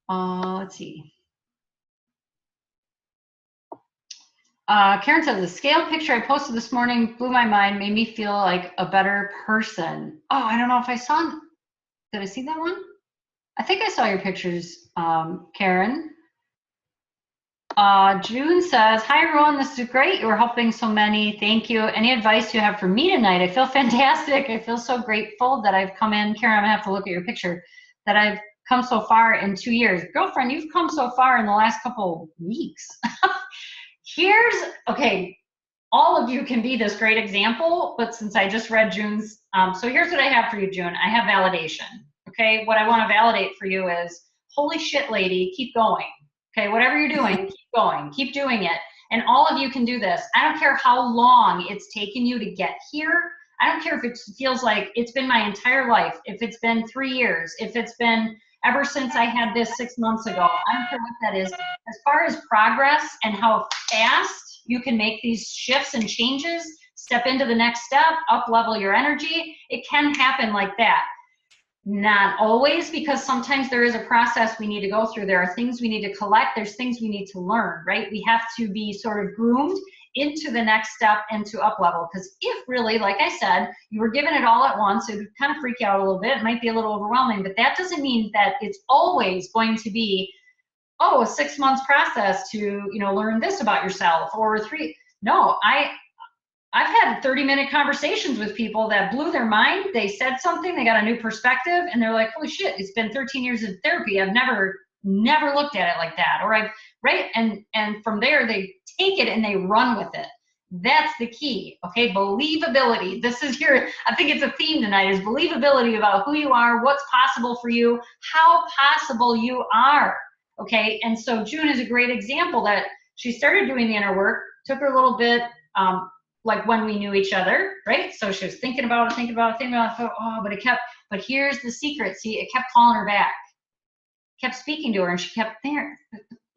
S1: Let's see. Karen says, the scale picture I posted this morning blew my mind, made me feel like a better person. Oh, I don't know if I saw, did I see that one? I think I saw your pictures, Karen. June says, hi everyone, this is great. You were helping so many. Thank you. Any advice you have for me tonight? I feel fantastic. I feel so grateful that I've come in. Karen, I'm gonna have to look at your picture. That I've come so far in 2 years. Girlfriend, you've come so far in the last couple weeks. Okay, all of you can be this great example, but since I just read June's, so here's what I have for you, June. I have validation, okay? What I wanna validate for you is, holy shit, lady, keep going. Okay, whatever you're doing, keep going, keep doing it. And all of you can do this. I don't care how long it's taken you to get here. I don't care if it feels like it's been my entire life, if it's been 3 years, if it's been ever since I had this 6 months ago. I don't care what that is. As far as progress and how fast you can make these shifts and changes, step into the next step, up level your energy, it can happen like that. Not always, because sometimes there is a process we need to go through. There are things we need to collect. There's things we need to learn, right? We have to be sort of groomed into the next step and to up level. Because if really, like I said, you were given it all at once, it would kind of freak you out a little bit. It might be a little overwhelming, but that doesn't mean that it's always going to be, oh, a 6 months process to, you know, learn this about yourself, or 3. No, I've had 30-minute conversations with people that blew their mind. They said something, they got a new perspective, and they're like, holy shit, it's been 13 years of therapy. I've never looked at it like that. Or right? And from there, they take it and they run with it. That's the key, okay? Believability. This is I think it's a theme tonight, is believability about who you are, what's possible for you, how possible you are, okay? And so June is a great example that she started doing the inner work, took her a little bit, like when we knew each other, right? So she was thinking about it, oh, but here's the secret. See, it kept calling her back, kept speaking to her, and she kept there.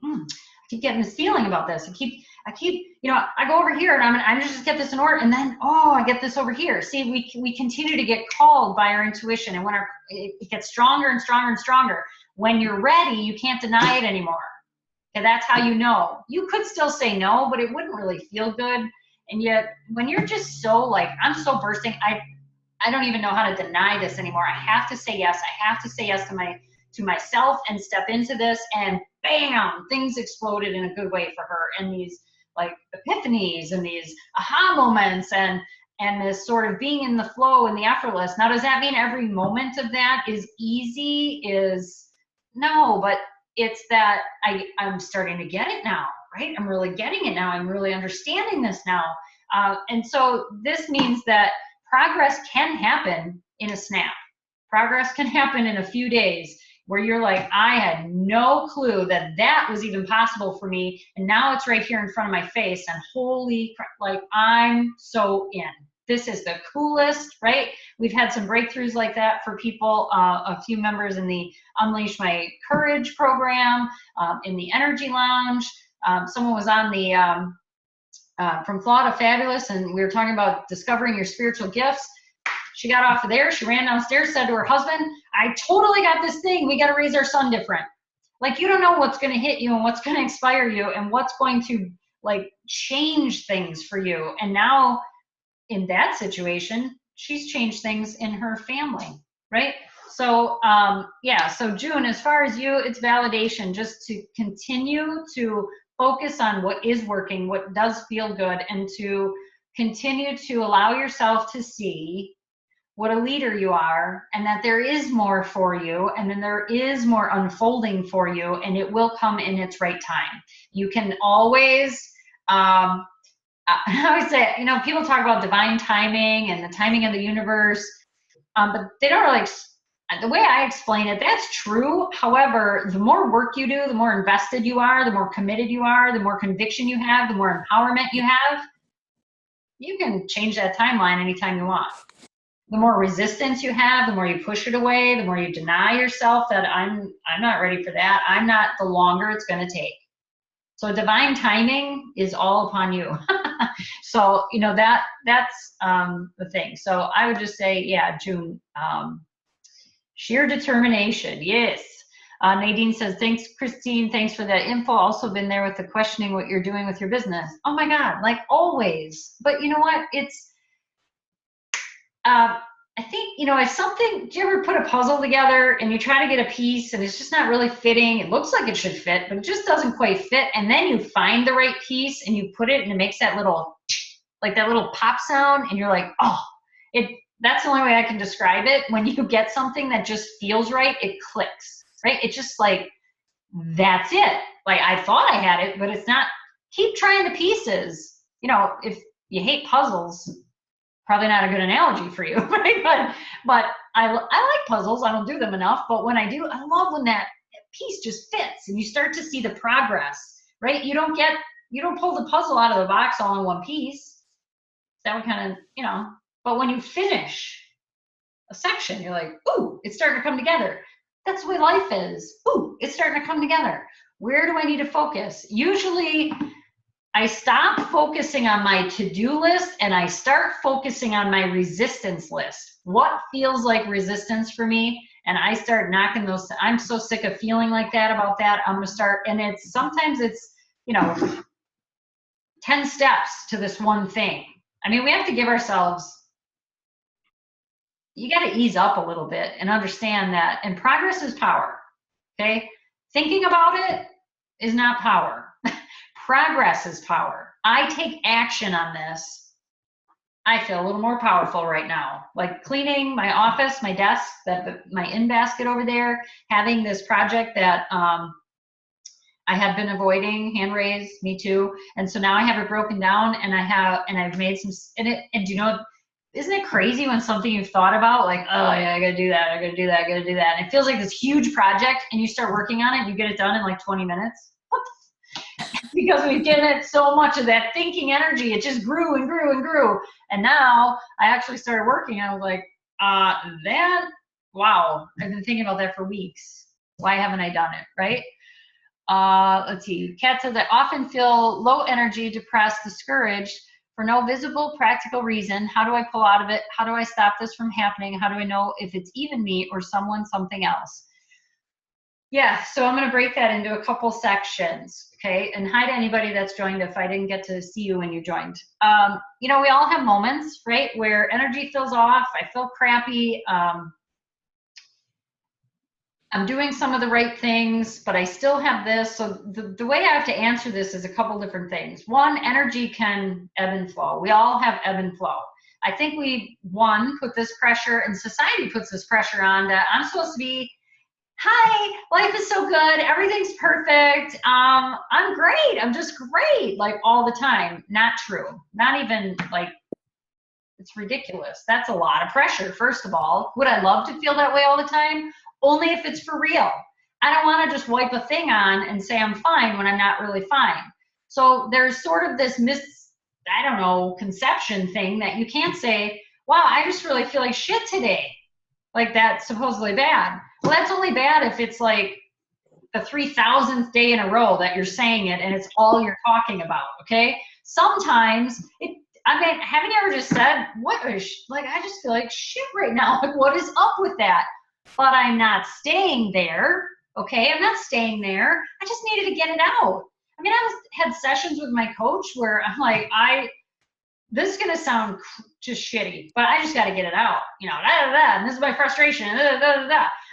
S1: I keep getting this feeling about this. I keep, you know, I go over here and I'm just get this in order, and then, oh, I get this over here. See, we continue to get called by our intuition, and when it gets stronger and stronger and stronger. When you're ready, you can't deny it anymore. Okay, that's how you know. You could still say no, but it wouldn't really feel good. And yet, when you're just so like, I'm so bursting, I don't even know how to deny this anymore. I have to say yes. I have to say yes to myself and step into this. And bam, things exploded in a good way for her. And these like epiphanies and these aha moments and this sort of being in the flow and the effortless. Now, does that mean every moment of that is easy? No, but it's that I'm starting to get it now. Right? I'm really getting it now. I'm really understanding this now. And so this means that progress can happen in a snap. Progress can happen in a few days where you're like, I had no clue that was even possible for me. And now it's right here in front of my face. And holy crap, like I'm so in. This is the coolest, right? We've had some breakthroughs like that for people, a few members in the Unleash My Courage program, in the Energy Lounge. Someone was on the from Flawed to Fabulous, and we were talking about discovering your spiritual gifts. She got off of there, she ran downstairs, said to her husband, I totally got this thing, we got to raise our son different. Like, you don't know what's going to hit you and what's going to inspire you and what's going to like change things for you. And now in that situation, she's changed things in her family, right? So yeah, so June, as far as you, it's validation, just to continue to focus on what is working, what does feel good, and to continue to allow yourself to see what a leader you are, and that there is more for you, and then there is more unfolding for you, and it will come in its right time. You can always, I always say, people talk about divine timing and the timing of the universe, but they don't really, the way I explain it, that's true. However, the more work you do, the more invested you are, the more committed you are, the more conviction you have, the more empowerment you have, you can change that timeline anytime you want. The more resistance you have, the more you push it away, the more you deny yourself that I'm not ready for that. I'm not, the longer it's going to take. So divine timing is all upon you. So, that's the thing. So I would just say, yeah, June, sheer determination. Yes. Nadine says, thanks, Christine. Thanks for that info. Also been there with the questioning what you're doing with your business. Oh my God, like always. But you know what? It's, I think, if something, do you ever put a puzzle together and you try to get a piece and it's just not really fitting? It looks like it should fit, but it just doesn't quite fit. And then you find the right piece and you put it and it makes that little, like that little pop sound. And you're like, oh, that's the only way I can describe it. When you get something that just feels right, it clicks, right? It's just like, that's it. Like I thought I had it, but it's not. Keep trying the pieces. If you hate puzzles, probably not a good analogy for you, right? But I like puzzles. I don't do them enough, but when I do, I love when that piece just fits and you start to see the progress, right? You don't pull the puzzle out of the box all in one piece. That would kind of, but when you finish a section, you're like, ooh, it's starting to come together. That's the way life is. Ooh, it's starting to come together. Where do I need to focus? Usually I stop focusing on my to-do list and I start focusing on my resistance list. What feels like resistance for me? And I start knocking those. I'm so sick of feeling like that about that. I'm going to start, and sometimes it's 10 steps to this one thing. I mean, we have to give ourselves, you got to ease up a little bit and understand that, and progress is power, okay? Thinking about it is not power. Progress is power. I take action on this. I feel a little more powerful right now. Like cleaning my office, my desk, my in basket over there, having this project that I have been avoiding, hand raised, me too. And so now I have it broken down and I've made some, and isn't it crazy when something you've thought about, like, oh yeah, I gotta do that, I gotta do that, I gotta do that. And it feels like this huge project and you start working on it and you get it done in like 20 minutes. What the because we've given it so much of that thinking energy. It just grew and grew and grew. And now I actually started working. I was like, wow, I've been thinking about that for weeks. Why haven't I done it, right? Let's see. Kat says, I often feel low energy, depressed, discouraged for no visible, practical reason. How do I pull out of it? How do I stop this from happening? How do I know if it's even me or something else? Yeah, so I'm going to break that into a couple sections, okay? And hi to anybody that's joined if I didn't get to see you when you joined. We all have moments, right, where energy feels off, I feel crappy, I'm doing some of the right things, but I still have this. So the way I have to answer this is a couple different things. One, energy can ebb and flow. We all have ebb and flow. I think we, put this pressure, and society puts this pressure on that I'm supposed to be, hi, life is so good, everything's perfect, I'm great, I'm just great, like all the time. Not true. Not even, like, it's ridiculous. That's a lot of pressure, first of all. Would I love to feel that way all the time? Only if it's for real. I don't want to just wipe a thing on and say I'm fine when I'm not really fine. So there's sort of this conception thing that you can't say, wow, I just really feel like shit today. Like that's supposedly bad. Well, that's only bad if it's like the 3,000th day in a row that you're saying it and it's all you're talking about, okay? Sometimes, haven't you ever just said, I just feel like shit right now. Like, what is up with that? But I'm not staying there, okay? I'm not staying there. I just needed to get it out. I mean, had sessions with my coach where I'm like, this is going to sound just shitty, but I just got to get it out, and this is my frustration,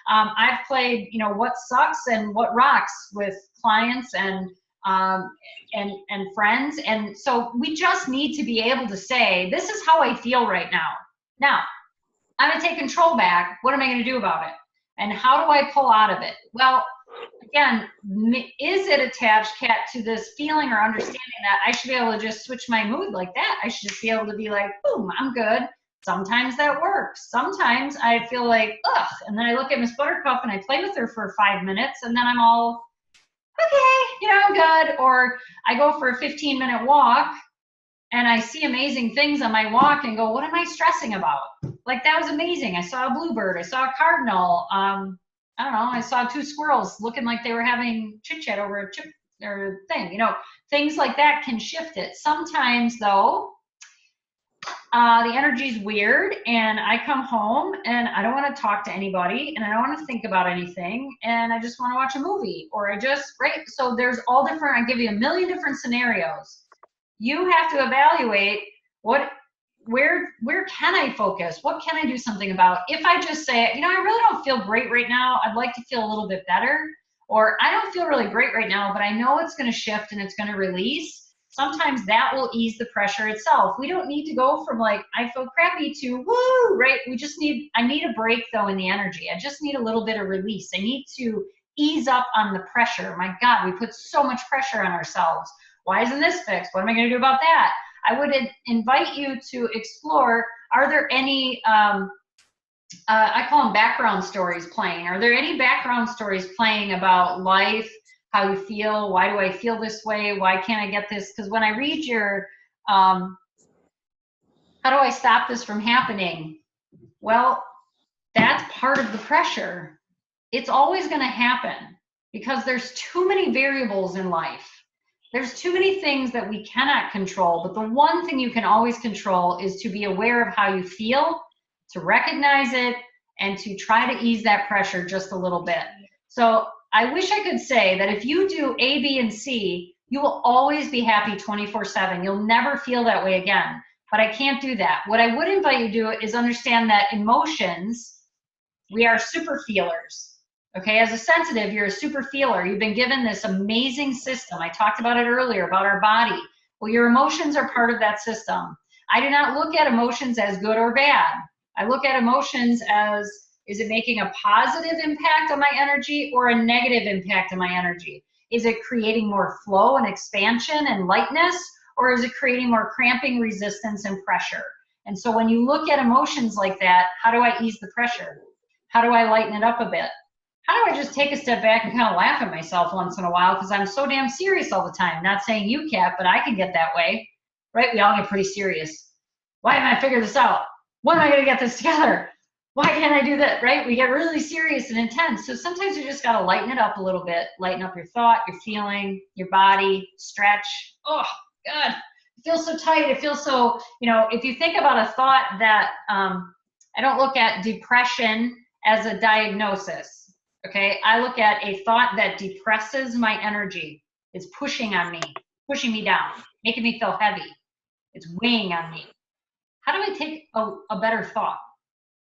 S1: I've played, what sucks and what rocks with clients and friends. And so we just need to be able to say, this is how I feel right now. Now, I'm going to take control back. What am I going to do about it? And how do I pull out of it? Well, again, is it attached, Kat, to this feeling or understanding that I should be able to just switch my mood like that? I should just be able to be like, boom, I'm good. Sometimes that works. Sometimes I feel like, ugh, and then I look at Miss Buttercup and I play with her for 5 minutes, and then I'm all, okay, I'm good. Or I go for a 15-minute walk and I see amazing things on my walk and go, what am I stressing about? Like, that was amazing. I saw a bluebird. I saw a cardinal. I don't know. I saw 2 squirrels looking like they were having chit chat over a chip or thing. Things like that can shift it. Sometimes, though, the energy's weird, and I come home and I don't want to talk to anybody, and I don't want to think about anything, and I just want to watch a movie, or right? So there's all different. I give you a million different scenarios. You have to evaluate where can I focus? What can I do something about? If I just say, I really don't feel great right now, I'd like to feel a little bit better, or I don't feel really great right now, but I know it's going to shift and it's going to release. Sometimes that will ease the pressure itself. We don't need to go from like, I feel crappy to woo, right? I need a break though in the energy. I just need a little bit of release. I need to ease up on the pressure. My God, we put so much pressure on ourselves. Why isn't this fixed? What am I going to do about that? I would invite you to explore, are there any, I call them background stories playing. Are there any background stories playing about life, how you feel, why do I feel this way, why can't I get this? Because when I read your, how do I stop this from happening? Well, that's part of the pressure. It's always going to happen because there's too many variables in life. There's too many things that we cannot control, but the one thing you can always control is to be aware of how you feel, to recognize it, and to try to ease that pressure just a little bit. So I wish I could say that if you do A, B, and C, you will always be happy 24/7. You'll never feel that way again. But I can't do that. What I would invite you to do is understand that emotions, we are super feelers. Okay, as a sensitive, you're a super feeler. You've been given this amazing system. I talked about it earlier, about our body. Well, your emotions are part of that system. I do not look at emotions as good or bad. I look at emotions as, is it making a positive impact on my energy or a negative impact on my energy? Is it creating more flow and expansion and lightness, or is it creating more cramping, resistance, and pressure? And so when you look at emotions like that, how do I ease the pressure? How do I lighten it up a bit? How do I just take a step back and kind of laugh at myself once in a while because I'm so damn serious all the time? Not saying you can't, but I can get that way, right? We all get pretty serious. Why haven't I figured this out? When am I going to get this together? Why can't I do that, right? We get really serious and intense. So sometimes you just got to lighten it up a little bit, lighten up your thought, your feeling, your body, stretch. Oh, God, it feels so tight. It feels so, if you think about a thought that, I don't look at depression as a diagnosis. Okay, I look at a thought that depresses my energy. It's pushing on me, pushing me down, making me feel heavy. It's weighing on me. How do I take a better thought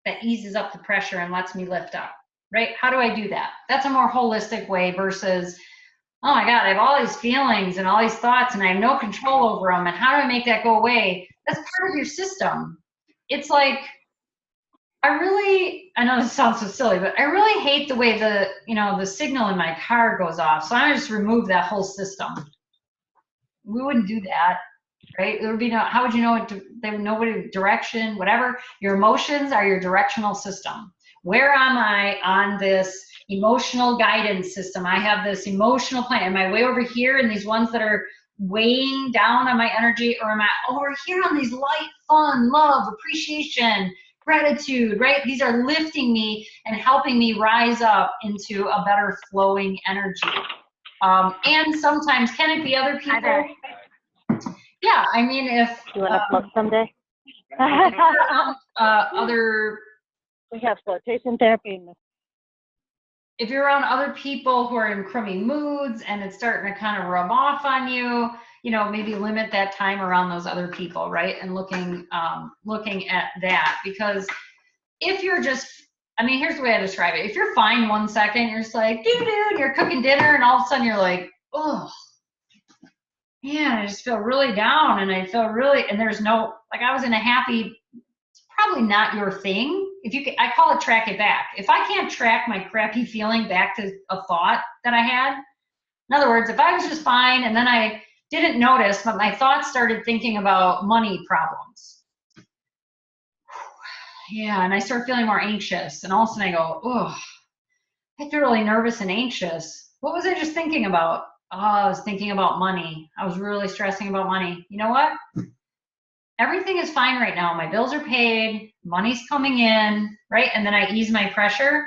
S1: that eases up the pressure and lets me lift up, right? How do I do that? That's a more holistic way versus, oh my God, I have all these feelings and all these thoughts and I have no control over them. And how do I make that go away? That's part of your system. It's like, I know this sounds so silly, but I really hate the way the signal in my car goes off. So I just remove that whole system. We wouldn't do that, right? There would be how would you know there would nobody direction, whatever. Your emotions are your directional system. Where am I on this emotional guidance system? I have this emotional plan. Am I way over here in these ones that are weighing down on my energy, or am I over here on these light, fun, love, appreciation, gratitude, right? These are lifting me and helping me rise up into a better flowing energy. And sometimes, can it be other people?
S2: Hi there.
S1: Yeah, I mean, if
S2: You want to float someday?
S1: other,
S2: We have flotation therapy.
S1: if you're around other people who are in crummy moods and it's starting to kind of rub off on you, maybe limit that time around those other people, right? And looking at that, because if you're just, here's the way I describe it. If you're fine 1 second, you're just like, and you're cooking dinner, and all of a sudden you're like, oh, man, I just feel really down, and I feel really, and there's no, like, I was in a happy, it's probably not your thing, I call it track it back. If I can't track my crappy feeling back to a thought that I had, in other words, if I was just fine and then I didn't notice, but my thoughts started thinking about money problems. Yeah, and I start feeling more anxious, and all of a sudden I go, oh, I feel really nervous and anxious. What was I just thinking about? Oh, I was thinking about money. I was really stressing about money. You know what? Everything is fine right now. My bills are paid, money's coming in, right? And then I ease my pressure.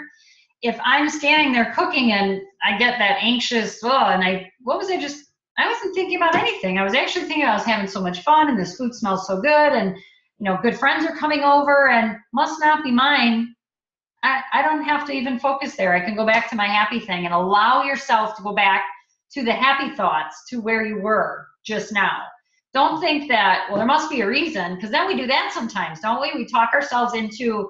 S1: If I'm standing there cooking and I get that anxious, I wasn't thinking about anything. I was actually thinking I was having so much fun and this food smells so good and, good friends are coming over and must not be mine. I don't have to even focus there. I can go back to my happy thing and allow yourself to go back to the happy thoughts, to where you were just now. Don't think that, well, there must be a reason, because then we do that sometimes, don't we? We talk ourselves into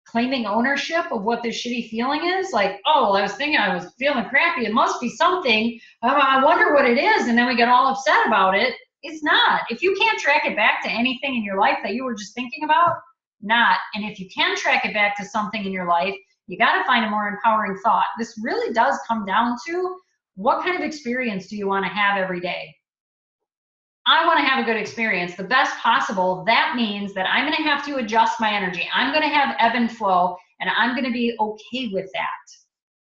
S1: claiming ownership of what this shitty feeling is. Like, oh, well, I was thinking I was feeling crappy. It must be something. I wonder what it is. And then we get all upset about it. It's not. If you can't track it back to anything in your life that you were just thinking about, not. And if you can track it back to something in your life, you got to find a more empowering thought. This really does come down to, what kind of experience do you want to have every day? I want to have a good experience, the best possible. That means that I'm going to have to adjust my energy. I'm going to have ebb and flow, and I'm going to be okay with that,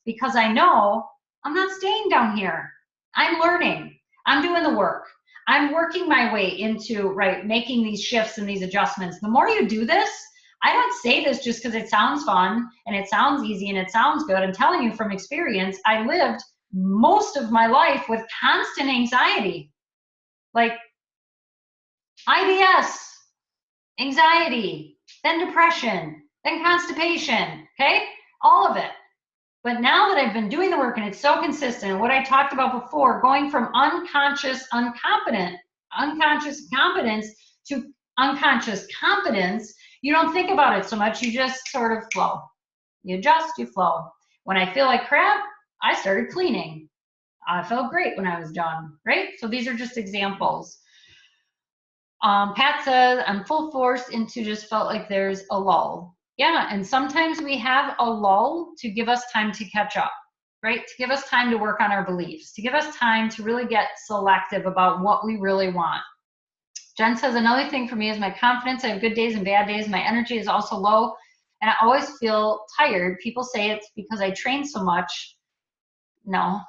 S1: because I know I'm not staying down here. I'm learning. I'm doing the work. I'm working my way into, making these shifts and these adjustments. The more you do this, I don't say this just because it sounds fun and it sounds easy and it sounds good. I'm telling you from experience, I lived most of my life with constant anxiety. Like IBS, anxiety, then depression, then constipation, okay? All of it. But now that I've been doing the work and it's so consistent, what I talked about before, going from unconscious competence to unconscious competence, you don't think about it so much, you just sort of flow. You adjust, you flow. When I feel like crap, I started cleaning. I felt great when I was done, right? So these are just examples. Pat says, I'm full force into just felt like there's a lull. Yeah, and sometimes we have a lull to give us time to catch up, right? To give us time to work on our beliefs, to give us time to really get selective about what we really want. Jen says, another thing for me is my confidence. I have good days and bad days. My energy is also low, and I always feel tired. People say it's because I train so much. No.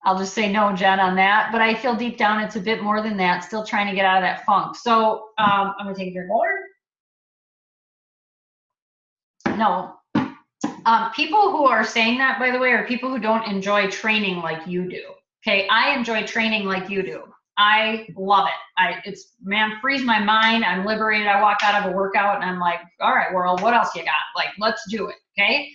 S1: I'll just say no, Jen, on that. But I feel deep down it's a bit more than that, still trying to get out of that funk. So I'm going to take a drink of water. No. People who are saying that, by the way, are people who don't enjoy training like you do. Okay, I enjoy training like you do. I love it. It's, man, frees my mind. I'm liberated. I walk out of a workout and I'm like, all right, world, what else you got? Like, let's do it, okay?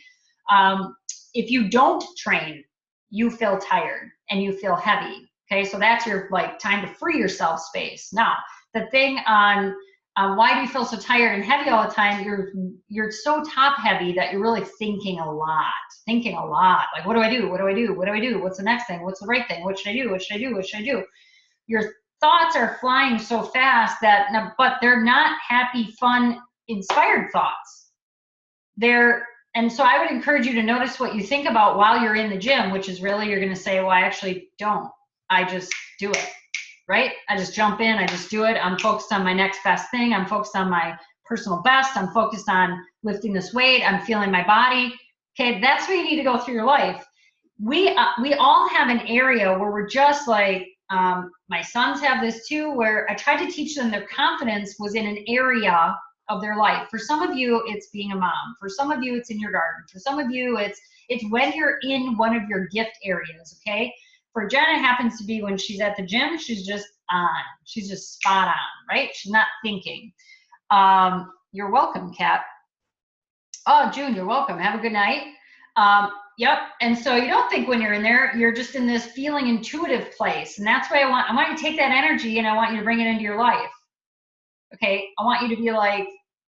S1: If you don't train, you feel tired and you feel heavy, okay? So that's your time to free yourself space. Now, the thing on why do you feel so tired and heavy all the time? You're so top heavy that you're really thinking a lot. Like, what do I do? What do I do? What do I do? What's the next thing? What's the right thing? What should I do? What should I do? What should I do? Your thoughts are flying so fast but they're not happy, fun, inspired thoughts. And so I would encourage you to notice what you think about while you're in the gym, which is really, you're going to say, well, I actually don't. I just do it, right? I just jump in. I just do it. I'm focused on my next best thing. I'm focused on my personal best. I'm focused on lifting this weight. I'm feeling my body. Okay, that's where you need to go through your life. We all have an area where we're just like, my sons have this too, where I tried to teach them their confidence was in an area of their life. For some of you, it's being a mom. For some of you, it's in your garden. For some of you, it's when you're in one of your gift areas, okay? For Jen, it happens to be when she's at the gym, she's just on. She's just spot on, right? She's not thinking. You're welcome, Kat. Oh, June, you're welcome. Have a good night. Yep. And so you don't think when you're in there, you're just in this feeling intuitive place. And that's why I want you to take that energy and I want you to bring it into your life. Okay, I want you to be like,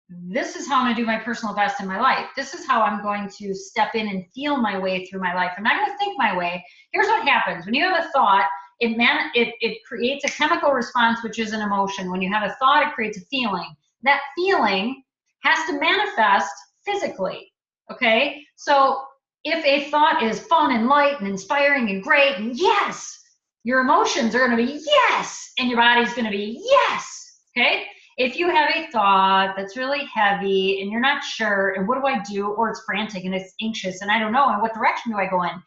S1: this is how I'm going to do my personal best in my life. This is how I'm going to step in and feel my way through my life. I'm not going to think my way. Here's what happens. When you have a thought, it creates a chemical response, which is an emotion. When you have a thought, it creates a feeling. That feeling has to manifest physically, okay? So if a thought is fun and light and inspiring and great, and yes, your emotions are going to be yes, and your body's going to be yes, okay? If you have a thought that's really heavy and you're not sure, and what do I do? Or it's frantic and it's anxious and I don't know, and what direction do I go in?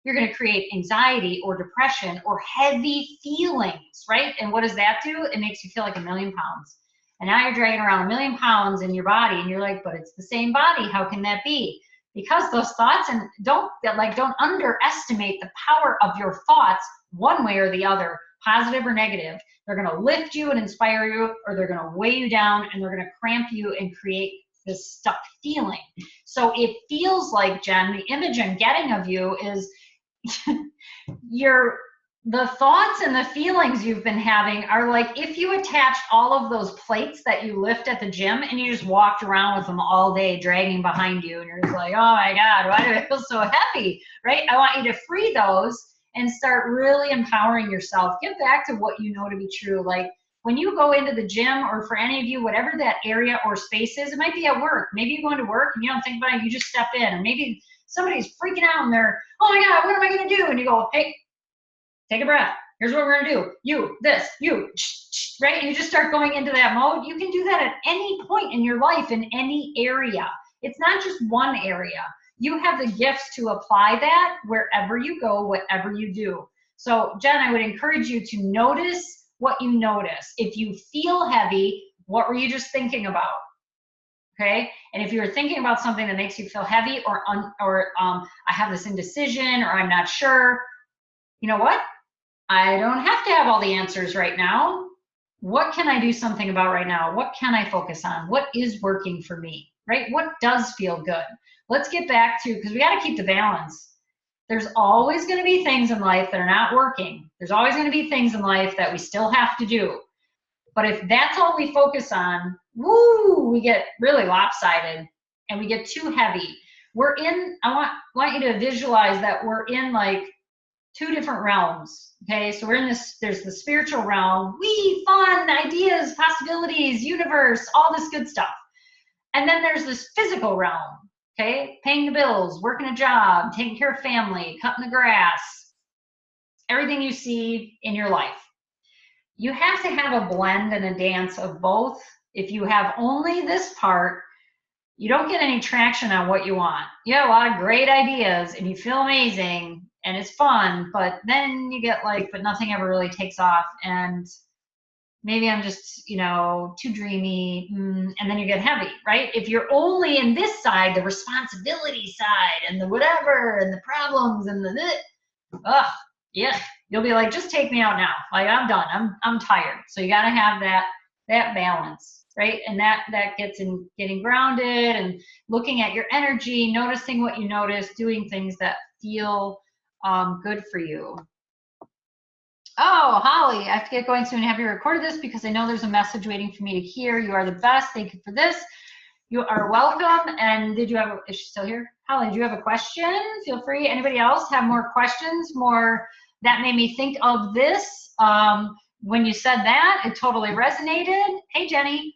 S1: You're going to create anxiety or depression or heavy feelings, right? And what does that do? It makes you feel like 1,000,000 pounds. And now you're dragging around 1,000,000 pounds in your body, and you're like, but it's the same body. How can that be? Because those thoughts, and don't underestimate the power of your thoughts one way or the other, positive or negative. They're going to lift you and inspire you, or they're going to weigh you down and they're going to cramp you and create this stuck feeling. So it feels like, Jen, the image I'm getting of you is the thoughts and the feelings you've been having are like if you attached all of those plates that you lift at the gym and you just walked around with them all day dragging behind you, and you're just like, oh my God, why do I feel so heavy, right? I want you to free those and start really empowering yourself. Get back to what you know to be true. Like when you go into the gym, or for any of you, whatever that area or space is, it might be at work. Maybe you go into work and you don't think about it, you just step in. Or maybe somebody's freaking out and they're, oh my God, what am I going to do? And you go, hey, take a breath. Here's what we're going to do. You, this, you, right? And you just start going into that mode. You can do that at any point in your life, in any area. It's not just one area. You have the gifts to apply that wherever you go, whatever you do. So Jen, I would encourage you to notice what you notice. If you feel heavy, what were you just thinking about? Okay, and if you're thinking about something that makes you feel heavy, or I have this indecision, or I'm not sure, you know what? I don't have to have all the answers right now. What can I do something about right now? What can I focus on? What is working for me, right? What does feel good? Let's get back to, because we got to keep the balance. There's always going to be things in life that are not working. There's always going to be things in life that we still have to do. But if that's all we focus on, woo, we get really lopsided and we get too heavy. I want you to visualize that we're in like 2 different realms. Okay, so we're in there's the spiritual realm, fun, ideas, possibilities, universe, all this good stuff. And then there's this physical realm, okay, paying the bills, working a job, taking care of family, cutting the grass, everything you see in your life. You have to have a blend and a dance of both. If you have only this part, you don't get any traction on what you want. You have a lot of great ideas and you feel amazing and it's fun, but then you get like, but nothing ever really takes off, and maybe I'm just, too dreamy, and then you get heavy, right? If you're only in this side, the responsibility side and the whatever and the problems and you'll be like, just take me out now. Like, I'm done. I'm tired. So you got to have that balance, right? And that gets in getting grounded and looking at your energy, noticing what you notice, doing things that feel good for you. Oh, Holly, I have to get going soon. Have you recorded this? Because I know there's a message waiting for me to hear. You are the best. Thank you for this. You are welcome. And is she still here? Holly, do you have a question? Feel free. Anybody else have more questions? That made me think of this. When you said that, it totally resonated. Hey, Jenny,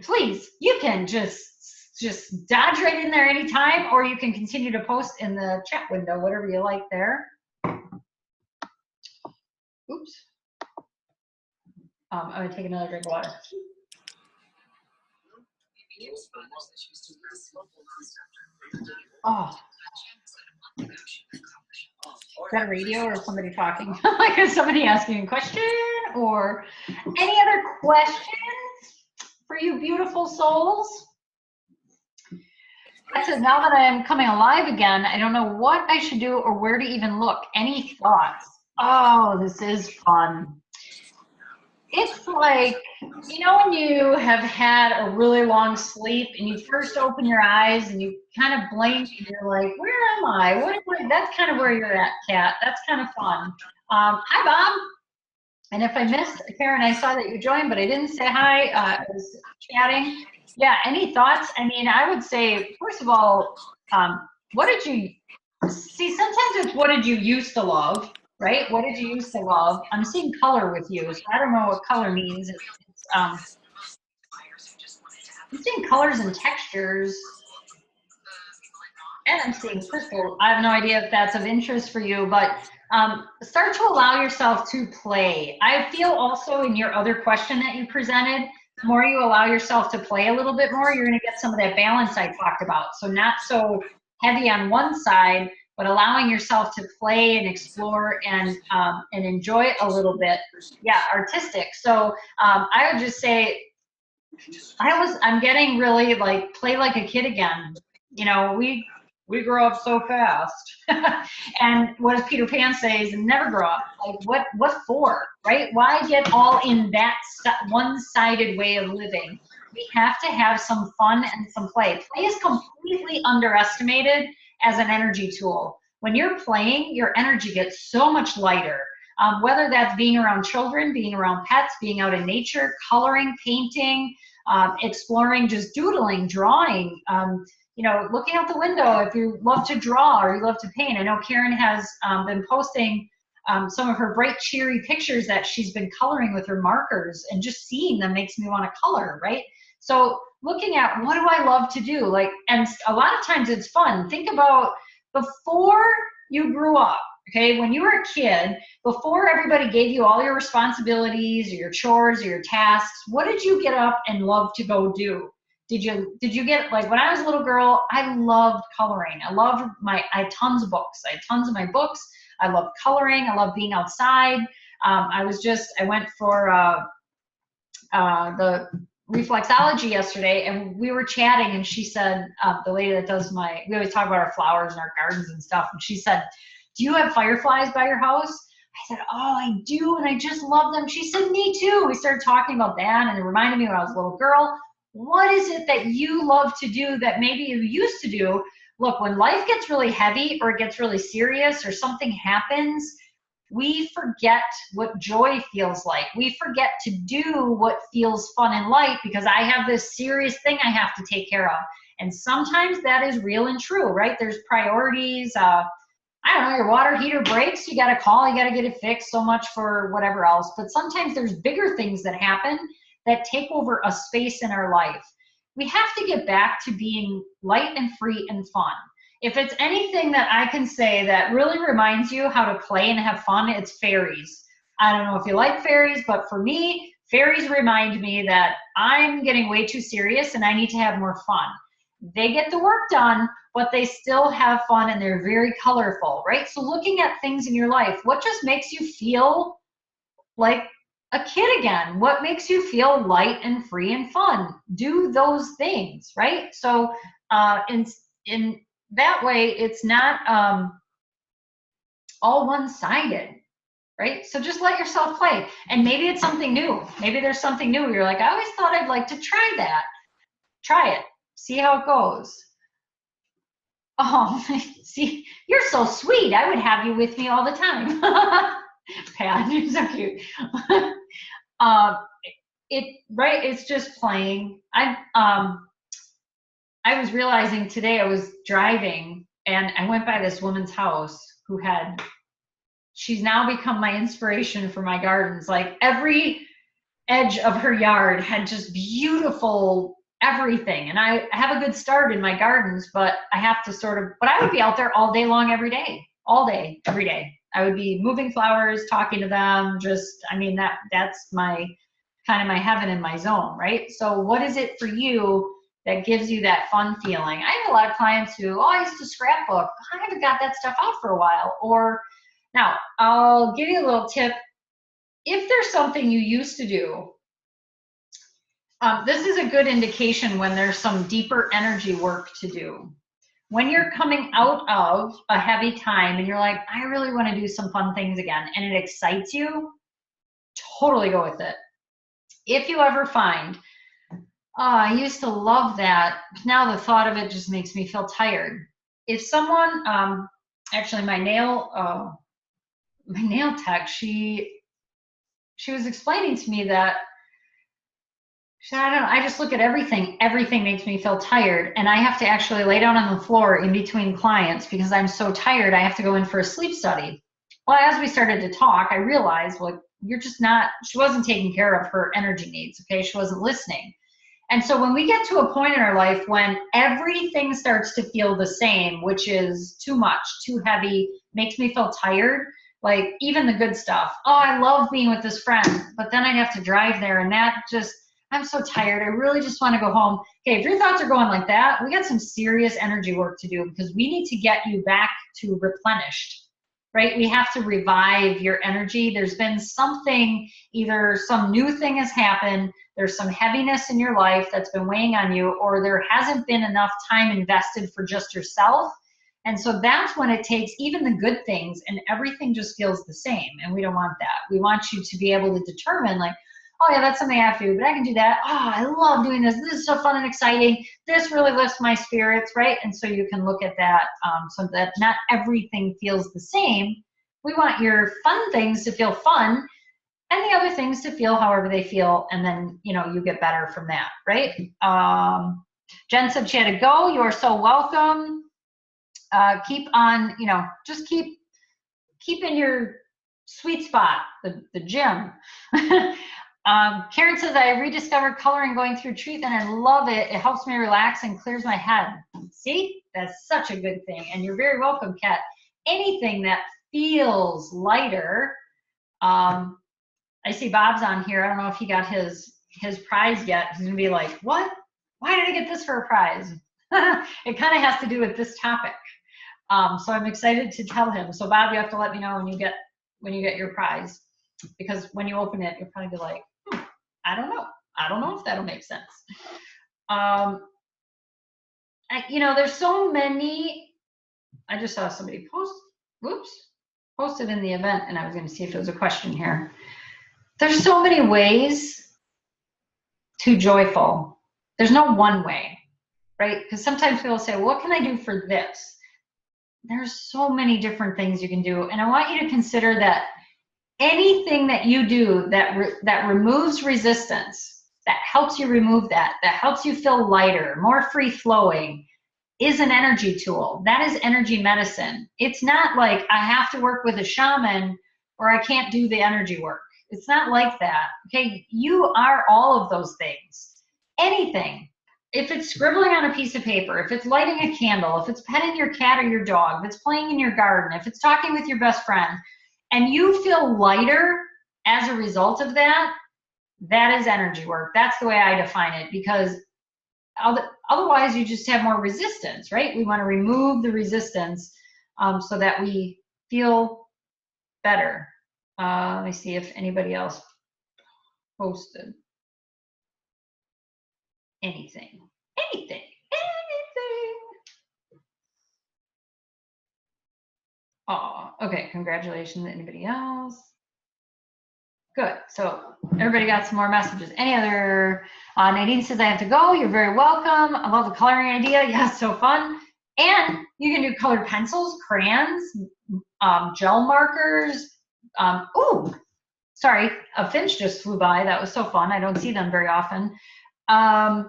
S1: please, you can just dodge right in there anytime, or you can continue to post in the chat window, whatever you like there. Oops. I'm gonna take another drink of water. Oh. Is that a radio or somebody talking? Like, is somebody asking a question? Or any other questions for you beautiful souls? I said, now that I am coming alive again, I don't know what I should do or where to even look. Any thoughts? Oh, this is fun. It's like, when you have had a really long sleep and you first open your eyes and you kind of blink and you're like, where am I? That's kind of where you're at, Kat. That's kind of fun. Hi, Bob. And if I missed, Karen, I saw that you joined, but I didn't say hi. I was chatting. Yeah, any thoughts? I would say, first of all, what did you see? Sometimes it's what did you used to love? Right? What did you used to love? I'm seeing color with you, so I don't know what color means. I'm seeing colors and textures, and I'm seeing crystal. I have no idea if that's of interest for you, but start to allow yourself to play. I feel also in your other question that you presented, the more you allow yourself to play a little bit more, you're going to get some of that balance I talked about. So not so heavy on one side, but allowing yourself to play and explore and enjoy it a little bit. Yeah, artistic. So I would just say I'm getting really like play like a kid again. You know, we grow up so fast. And what does Peter Pan say is never grow up. Like what for, right? Why get all in that one-sided way of living? We have to have some fun and some play. Play is completely underestimated as an energy tool. When you're playing, your energy gets so much lighter. Whether that's being around children, being around pets, being out in nature, coloring, painting, exploring, just doodling, drawing, you know, looking out the window if you love to draw or you love to paint. I know Karen has been posting some of her bright, cheery pictures that she's been coloring with her markers, and just seeing them makes me want to color, right? So looking at what do I love to do? Like, and a lot of times it's fun. Think about before you grew up, okay, when you were a kid, before everybody gave you all your responsibilities or your chores or your tasks, what did you get up and love to go do? Did you get, like when I was a little girl, I loved coloring. I had tons of books. I had tons of my books. I loved coloring. I loved being outside. I went for the reflexology yesterday, and we were chatting, and she said, the lady that does we always talk about our flowers and our gardens and stuff, and she said, do you have fireflies by your house? I said, oh, I do, and I just love them. She said, me too. We started talking about that, and it reminded me when I was a little girl, what is it that you love to do that maybe you used to do? Look, when life gets really heavy or it gets really serious or something happens, we forget what joy feels like. We forget to do what feels fun and light because I have this serious thing I have to take care of. And sometimes that is real and true, right? There's priorities. I don't know, your water heater breaks, you got to call, you got to get it fixed, so much for whatever else. But sometimes there's bigger things that happen that take over a space in our life. We have to get back to being light and free and fun. If it's anything that I can say that really reminds you how to play and have fun, it's fairies. I don't know if you like fairies, but for me, fairies remind me that I'm getting way too serious and I need to have more fun. They get the work done, but they still have fun and they're very colorful, right? So looking at things in your life, what just makes you feel like a kid again? What makes you feel light and free and fun? Do those things, right? So in that way, it's not all one-sided, right? So just let yourself play. And maybe it's something new. Maybe there's something new. You're like, I always thought I'd like to try that. Try it. See how it goes. Oh, see, you're so sweet. I would have you with me all the time. Pat, you're so cute. Right, it's just playing. I was realizing today I was driving and I went by this woman's house she's now become my inspiration for my gardens. Like every edge of her yard had just beautiful everything. And I have a good start in my gardens, but I have to but I would be out there all day long, every day, all day, every day. I would be moving flowers, talking to them, that's my kind of my heaven and my zone, right? So what is it for you that gives you that fun feeling? I have a lot of clients who, I used to scrapbook. I haven't got that stuff out for a while. Or now I'll give you a little tip. If there's something you used to do, this is a good indication when there's some deeper energy work to do. When you're coming out of a heavy time and you're like, I really want to do some fun things again, and it excites you, totally go with it. If you ever find, I used to love that, now the thought of it just makes me feel tired. If someone, actually my nail tech, she was explaining to me that, I don't know, I just look at everything makes me feel tired, and I have to actually lay down on the floor in between clients because I'm so tired I have to go in for a sleep study. Well, as we started to talk, I realized, well, she wasn't taking care of her energy needs, okay? She wasn't listening. And so when we get to a point in our life when everything starts to feel the same, which is too much, too heavy, makes me feel tired, like even the good stuff. Oh, I love being with this friend, but then I have to drive there and that just, I'm so tired. I really just want to go home. Okay, if your thoughts are going like that, we got some serious energy work to do because we need to get you back to replenished, right? We have to revive your energy. There's been something, either some new thing has happened, there's some heaviness in your life that's been weighing on you, or there hasn't been enough time invested for just yourself. And so that's when it takes even the good things and everything just feels the same. And we don't want that. We want you to be able to determine like, oh yeah, that's something I have to do, but I can do that. Oh, I love doing this. This is so fun and exciting. This really lifts my spirits, right? And so you can look at that so that not everything feels the same. We want your fun things to feel fun and the other things to feel however they feel. And then, you know, you get better from that, right? Jen said she had to go. You are so welcome. Keep on, you know, just keep in your sweet spot, the gym. Karen says, I rediscovered coloring going through treatment and love it. It helps me relax and clears my head. See, that's such a good thing. And you're very welcome, Kat. Anything that feels lighter. I see Bob's on here. I don't know if he got his prize yet. He's gonna be like, what? Why did I get this for a prize? It kind of has to do with this topic. So I'm excited to tell him. So Bob, you have to let me know when you get your prize, because when you open it, you'll probably be like, I don't know. I don't know if that'll make sense. You know, there's so many. I just saw somebody posted in the event, and I was going to see if there was a question here. There's so many ways to joyful. There's no one way, right? Because sometimes people say, well, what can I do for this? There's so many different things you can do. And I want you to consider that anything that you do that removes resistance, that helps you remove that helps you feel lighter, more free-flowing, is an energy tool. That is energy medicine. It's not like I have to work with a shaman or I can't do the energy work. It's not like that, okay? You are all of those things. Anything. If it's scribbling on a piece of paper, if it's lighting a candle, if it's petting your cat or your dog, if it's playing in your garden, if it's talking with your best friend, and you feel lighter as a result of that, that is energy work. That's the way I define it, because otherwise you just have more resistance, right? We want to remove the resistance so that we feel better. Let me see if anybody else posted anything. Oh, okay, congratulations. Anybody else? Good, so everybody got some more messages. Any other? Nadine says, I have to go. You're very welcome. I love the coloring idea. Yeah, it's so fun. And you can do colored pencils, crayons, gel markers. Ooh, sorry, a finch just flew by. That was so fun. I don't see them very often. I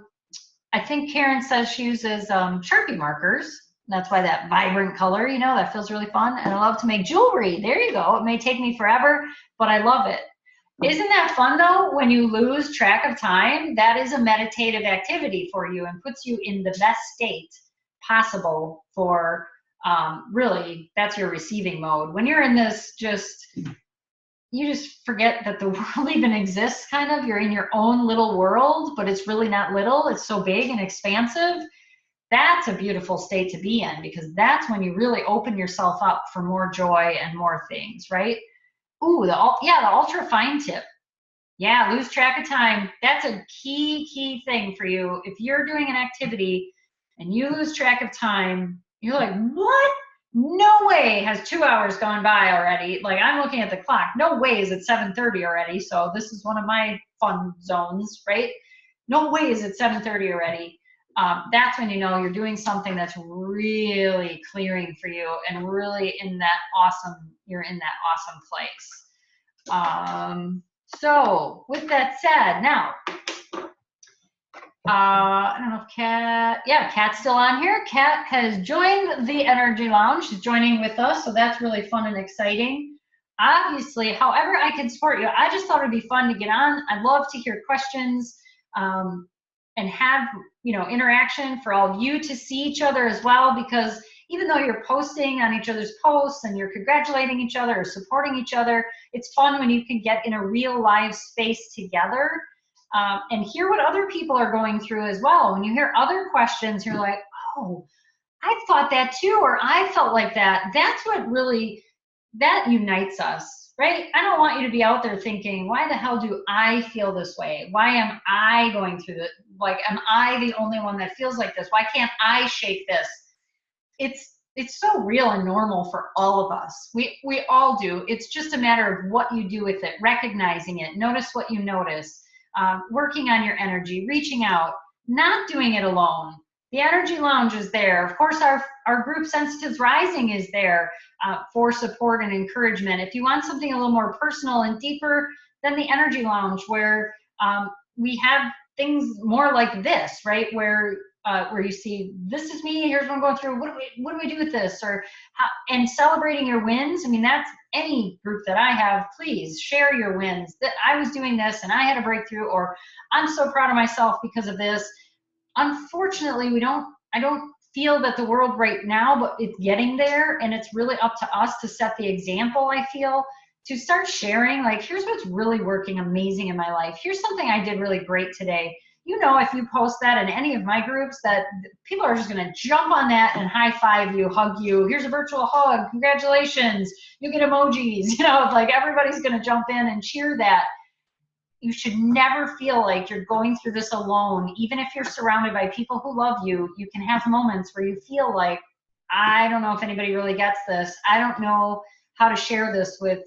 S1: think Karen says she uses Sharpie markers. That's why that vibrant color, you know, that feels really fun. And I love to make jewelry. There you go. It may take me forever, but I love it. Isn't that fun though? When you lose track of time, that is a meditative activity for you and puts you in the best state possible for really, that's your receiving mode. When you're in this you just forget that the world even exists, kind of. You're in your own little world, but it's really not little. It's so big and expansive. That's a beautiful state to be in, because that's when you really open yourself up for more joy and more things, right? Ooh, the ultra fine tip. Yeah, lose track of time. That's a key thing for you. If you're doing an activity and you lose track of time, you're like, what? No way has 2 hours gone by already. Like, I'm looking at the clock. No way is it 7:30 already. So this is one of my fun zones, right? No way is it 7:30 already. That's when you know you're doing something that's really clearing for you and really you're in that awesome place. So with that said, now, I don't know if Kat's still on here. Kat has joined the Energy Lounge. She's joining with us, so that's really fun and exciting. Obviously, however I can support you, I just thought it'd be fun to get on. I'd love to hear questions. and have, interaction for all of you to see each other as well, because even though you're posting on each other's posts and you're congratulating each other or supporting each other, it's fun when you can get in a real live space together and hear what other people are going through as well. When you hear other questions, you're like, oh, I thought that too, or I felt like that. That's what really, that unites us, right? I don't want you to be out there thinking, why the hell do I feel this way? Why am I going through it? Like, am I the only one that feels like this? Why can't I shake this? It's so real and normal for all of us. We all do. It's just a matter of what you do with it, recognizing it, notice what you notice, working on your energy, reaching out, not doing it alone. The Energy Lounge is there. Of course, our group Sensitives Rising is there for support and encouragement. If you want something a little more personal and deeper, then the Energy Lounge, where we have things more like this, right? Where you see, this is me, here's what I'm going through, what do we do with this? Or and celebrating your wins. I mean, that's any group that I have, please share your wins. That I was doing this and I had a breakthrough, or I'm so proud of myself because of this. Unfortunately, I don't feel that the world right now, but it's getting there, and it's really up to us to set the example, I feel, to start sharing, like, here's what's really working amazing in my life. Here's something I did really great today. If you post that in any of my groups, that people are just going to jump on that and high five you, hug you. Here's a virtual hug. Congratulations. You get emojis. Like everybody's going to jump in and cheer that. You should never feel like you're going through this alone. Even if you're surrounded by people who love you, you can have moments where you feel like, I don't know if anybody really gets this. I don't know how to share this with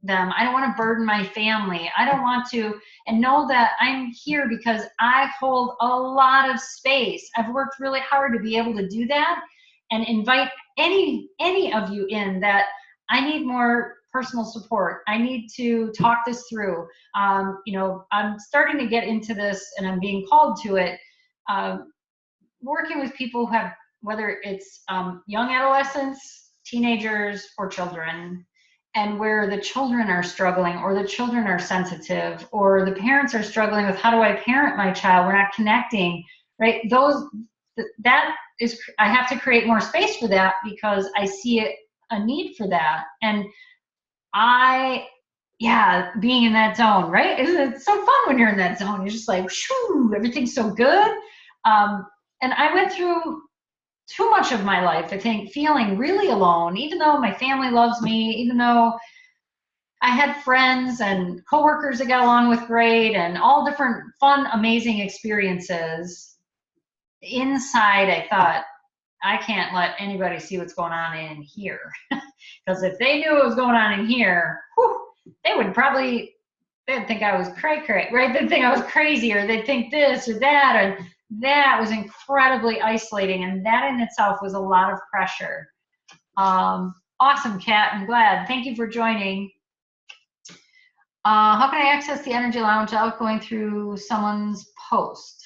S1: them. I don't want to burden my family. I don't want to, and know that I'm here because I hold a lot of space. I've worked really hard to be able to do that, and invite any of you in that I need more personal support. I need to talk this through. I'm starting to get into this, and I'm being called to it. Working with people who have, whether it's young adolescents, teenagers, or children, and where the children are struggling, or the children are sensitive, or the parents are struggling with, how do I parent my child? We're not connecting, right? That is, I have to create more space for that, because I see a need for that. And being in that zone, right? It's so fun when you're in that zone. You're just like, shoo, everything's so good. And I went through too much of my life, I think, feeling really alone, even though my family loves me, even though I had friends and coworkers that got along with great, and all different fun, amazing experiences. Inside, I thought, I can't let anybody see what's going on in here. Because if they knew what was going on in here, they would they'd think I was cray, right? They'd think I was crazy, or they'd think this or that. And that was incredibly isolating. And that in itself was a lot of pressure. Awesome, Kat. I'm glad. Thank you for joining. How can I access the Energy Lounge without going through someone's post?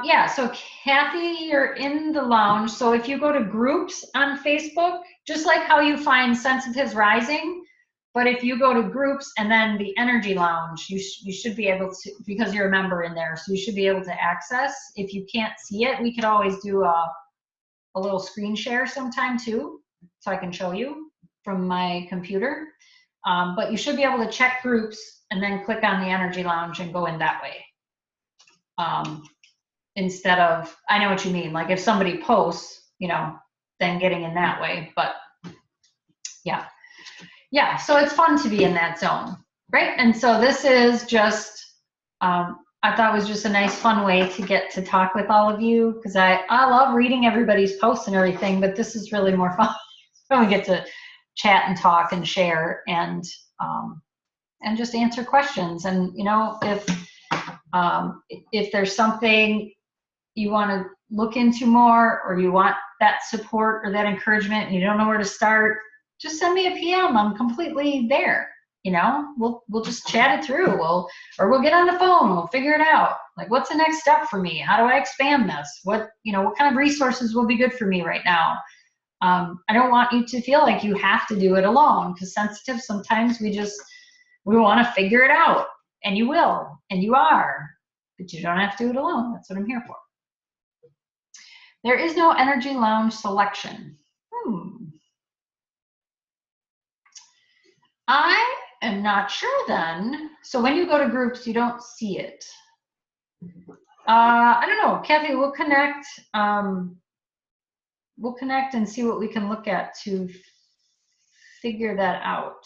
S1: Yeah, so Kathy, you're in the lounge. So if you go to groups on Facebook, just like how you find Sensitives Rising, but if you go to groups and then the Energy Lounge, you should be able to, because you're a member in there, so you should be able to access. If you can't see it, we could always do a little screen share sometime too, so I can show you from my computer. But you should be able to check groups and then click on the Energy Lounge and go in that way. Instead of, I know what you mean, like if somebody posts, then getting in that way. But yeah, so it's fun to be in that zone, right? And so this is just, I thought it was just a nice fun way to get to talk with all of you, because I love reading everybody's posts and everything, but this is really more fun when we get to chat and talk and share and just answer questions. And if there's something you want to look into more, or you want that support or that encouragement and you don't know where to start, just send me a PM. I'm completely there. We'll just chat it through. We'll get on the phone. We'll figure it out. Like, what's the next step for me? How do I expand this? What kind of resources will be good for me right now? I don't want you to feel like you have to do it alone, because sensitive, sometimes we want to figure it out, and you will, and you are. but you don't have to do it alone. That's what I'm here for. There is no energy lounge selection. I am not sure then. So when you go to groups, you don't see it. I don't know, Kathy, we'll connect. We'll connect and see what we can look at to figure that out.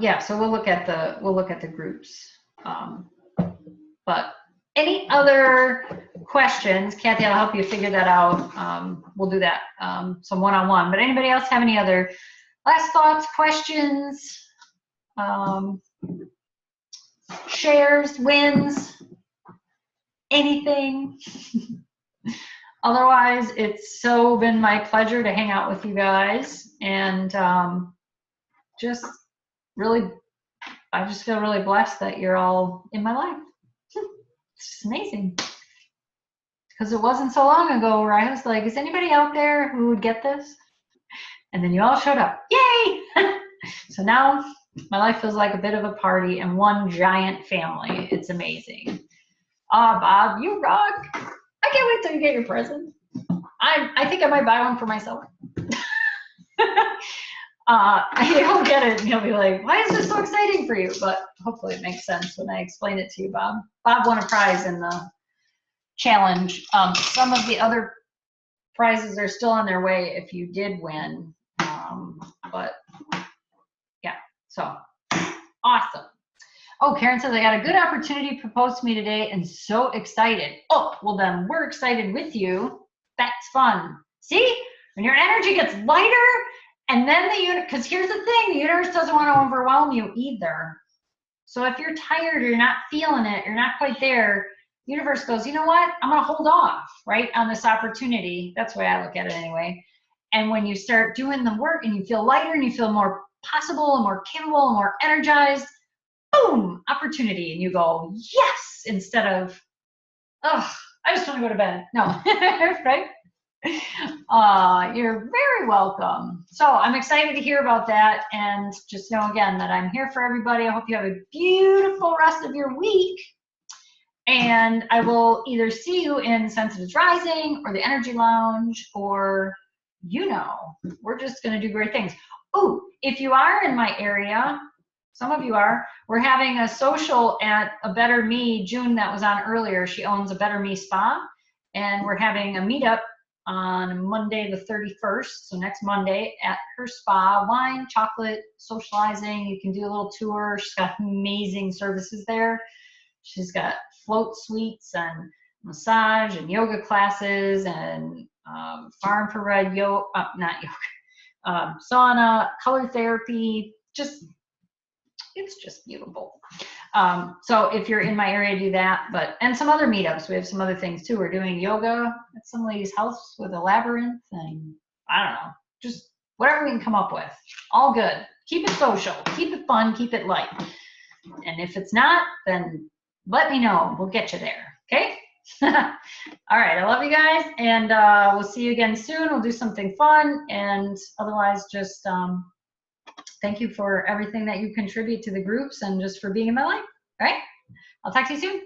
S1: Yeah, so we'll look at the groups. But any other questions? Kathy, I'll help you figure that out. We'll do that some one-on-one. But anybody else have any other last thoughts, questions, shares, wins, anything? Otherwise, it's so been my pleasure to hang out with you guys, and just really, I just feel really blessed that you're all in my life. It's just amazing. Because it wasn't so long ago where I was like, is anybody out there who would get this? And then you all showed up. Yay! So now my life feels like a bit of a party and one giant family. It's amazing. Bob, you rock. I can't wait till you get your present. I think I might buy one for myself. He'll get it and he'll be like, why is this so exciting for you? But hopefully it makes sense when I explain it to you, Bob. Bob won a prize in the challenge. Some of the other prizes are still on their way if you did win. But yeah, so awesome. Oh, Karen says, I got a good opportunity proposed to me today and so excited. Oh, well then we're excited with you. That's fun. See, when your energy gets lighter, and then the universe, because here's the thing, the universe doesn't want to overwhelm you either. So if you're tired or you're not feeling it, you're not quite there, the universe goes, you know what, I'm going to hold off, right, on this opportunity. That's the way I look at it anyway. And when you start doing the work and you feel lighter and you feel more possible and more capable and more energized, boom, opportunity. And you go, yes, instead of, oh, I just want to go to bed. No, right? You're very welcome. So I'm excited to hear about that, and just know again that I'm here for everybody. I hope you have a beautiful rest of your week, and I will either see you in Sensitives Rising or the Energy Lounge, or we're just going to do great things. Oh, if you are in my area, some of you are, we're having a social at a Better Me. June, that was on earlier, she owns a Better Me spa, and we're having a meetup on Monday the 31st, so next Monday, at her spa. Wine, chocolate, socializing. You can do a little tour. She's got amazing services there. She's got float suites and massage and yoga classes and far infrared yoga, sauna, color therapy. It's just beautiful. So if you're in my area, do that. And some other meetups. We have some other things too. We're doing yoga at some lady's house with a labyrinth, and I don't know, just whatever we can come up with. All good. Keep it social. Keep it fun. Keep it light. And if it's not, then let me know. We'll get you there. Okay? All right. I love you guys, and we'll see you again soon. We'll do something fun, and otherwise just thank you for everything that you contribute to the groups and just for being in my life. All right? I'll talk to you soon.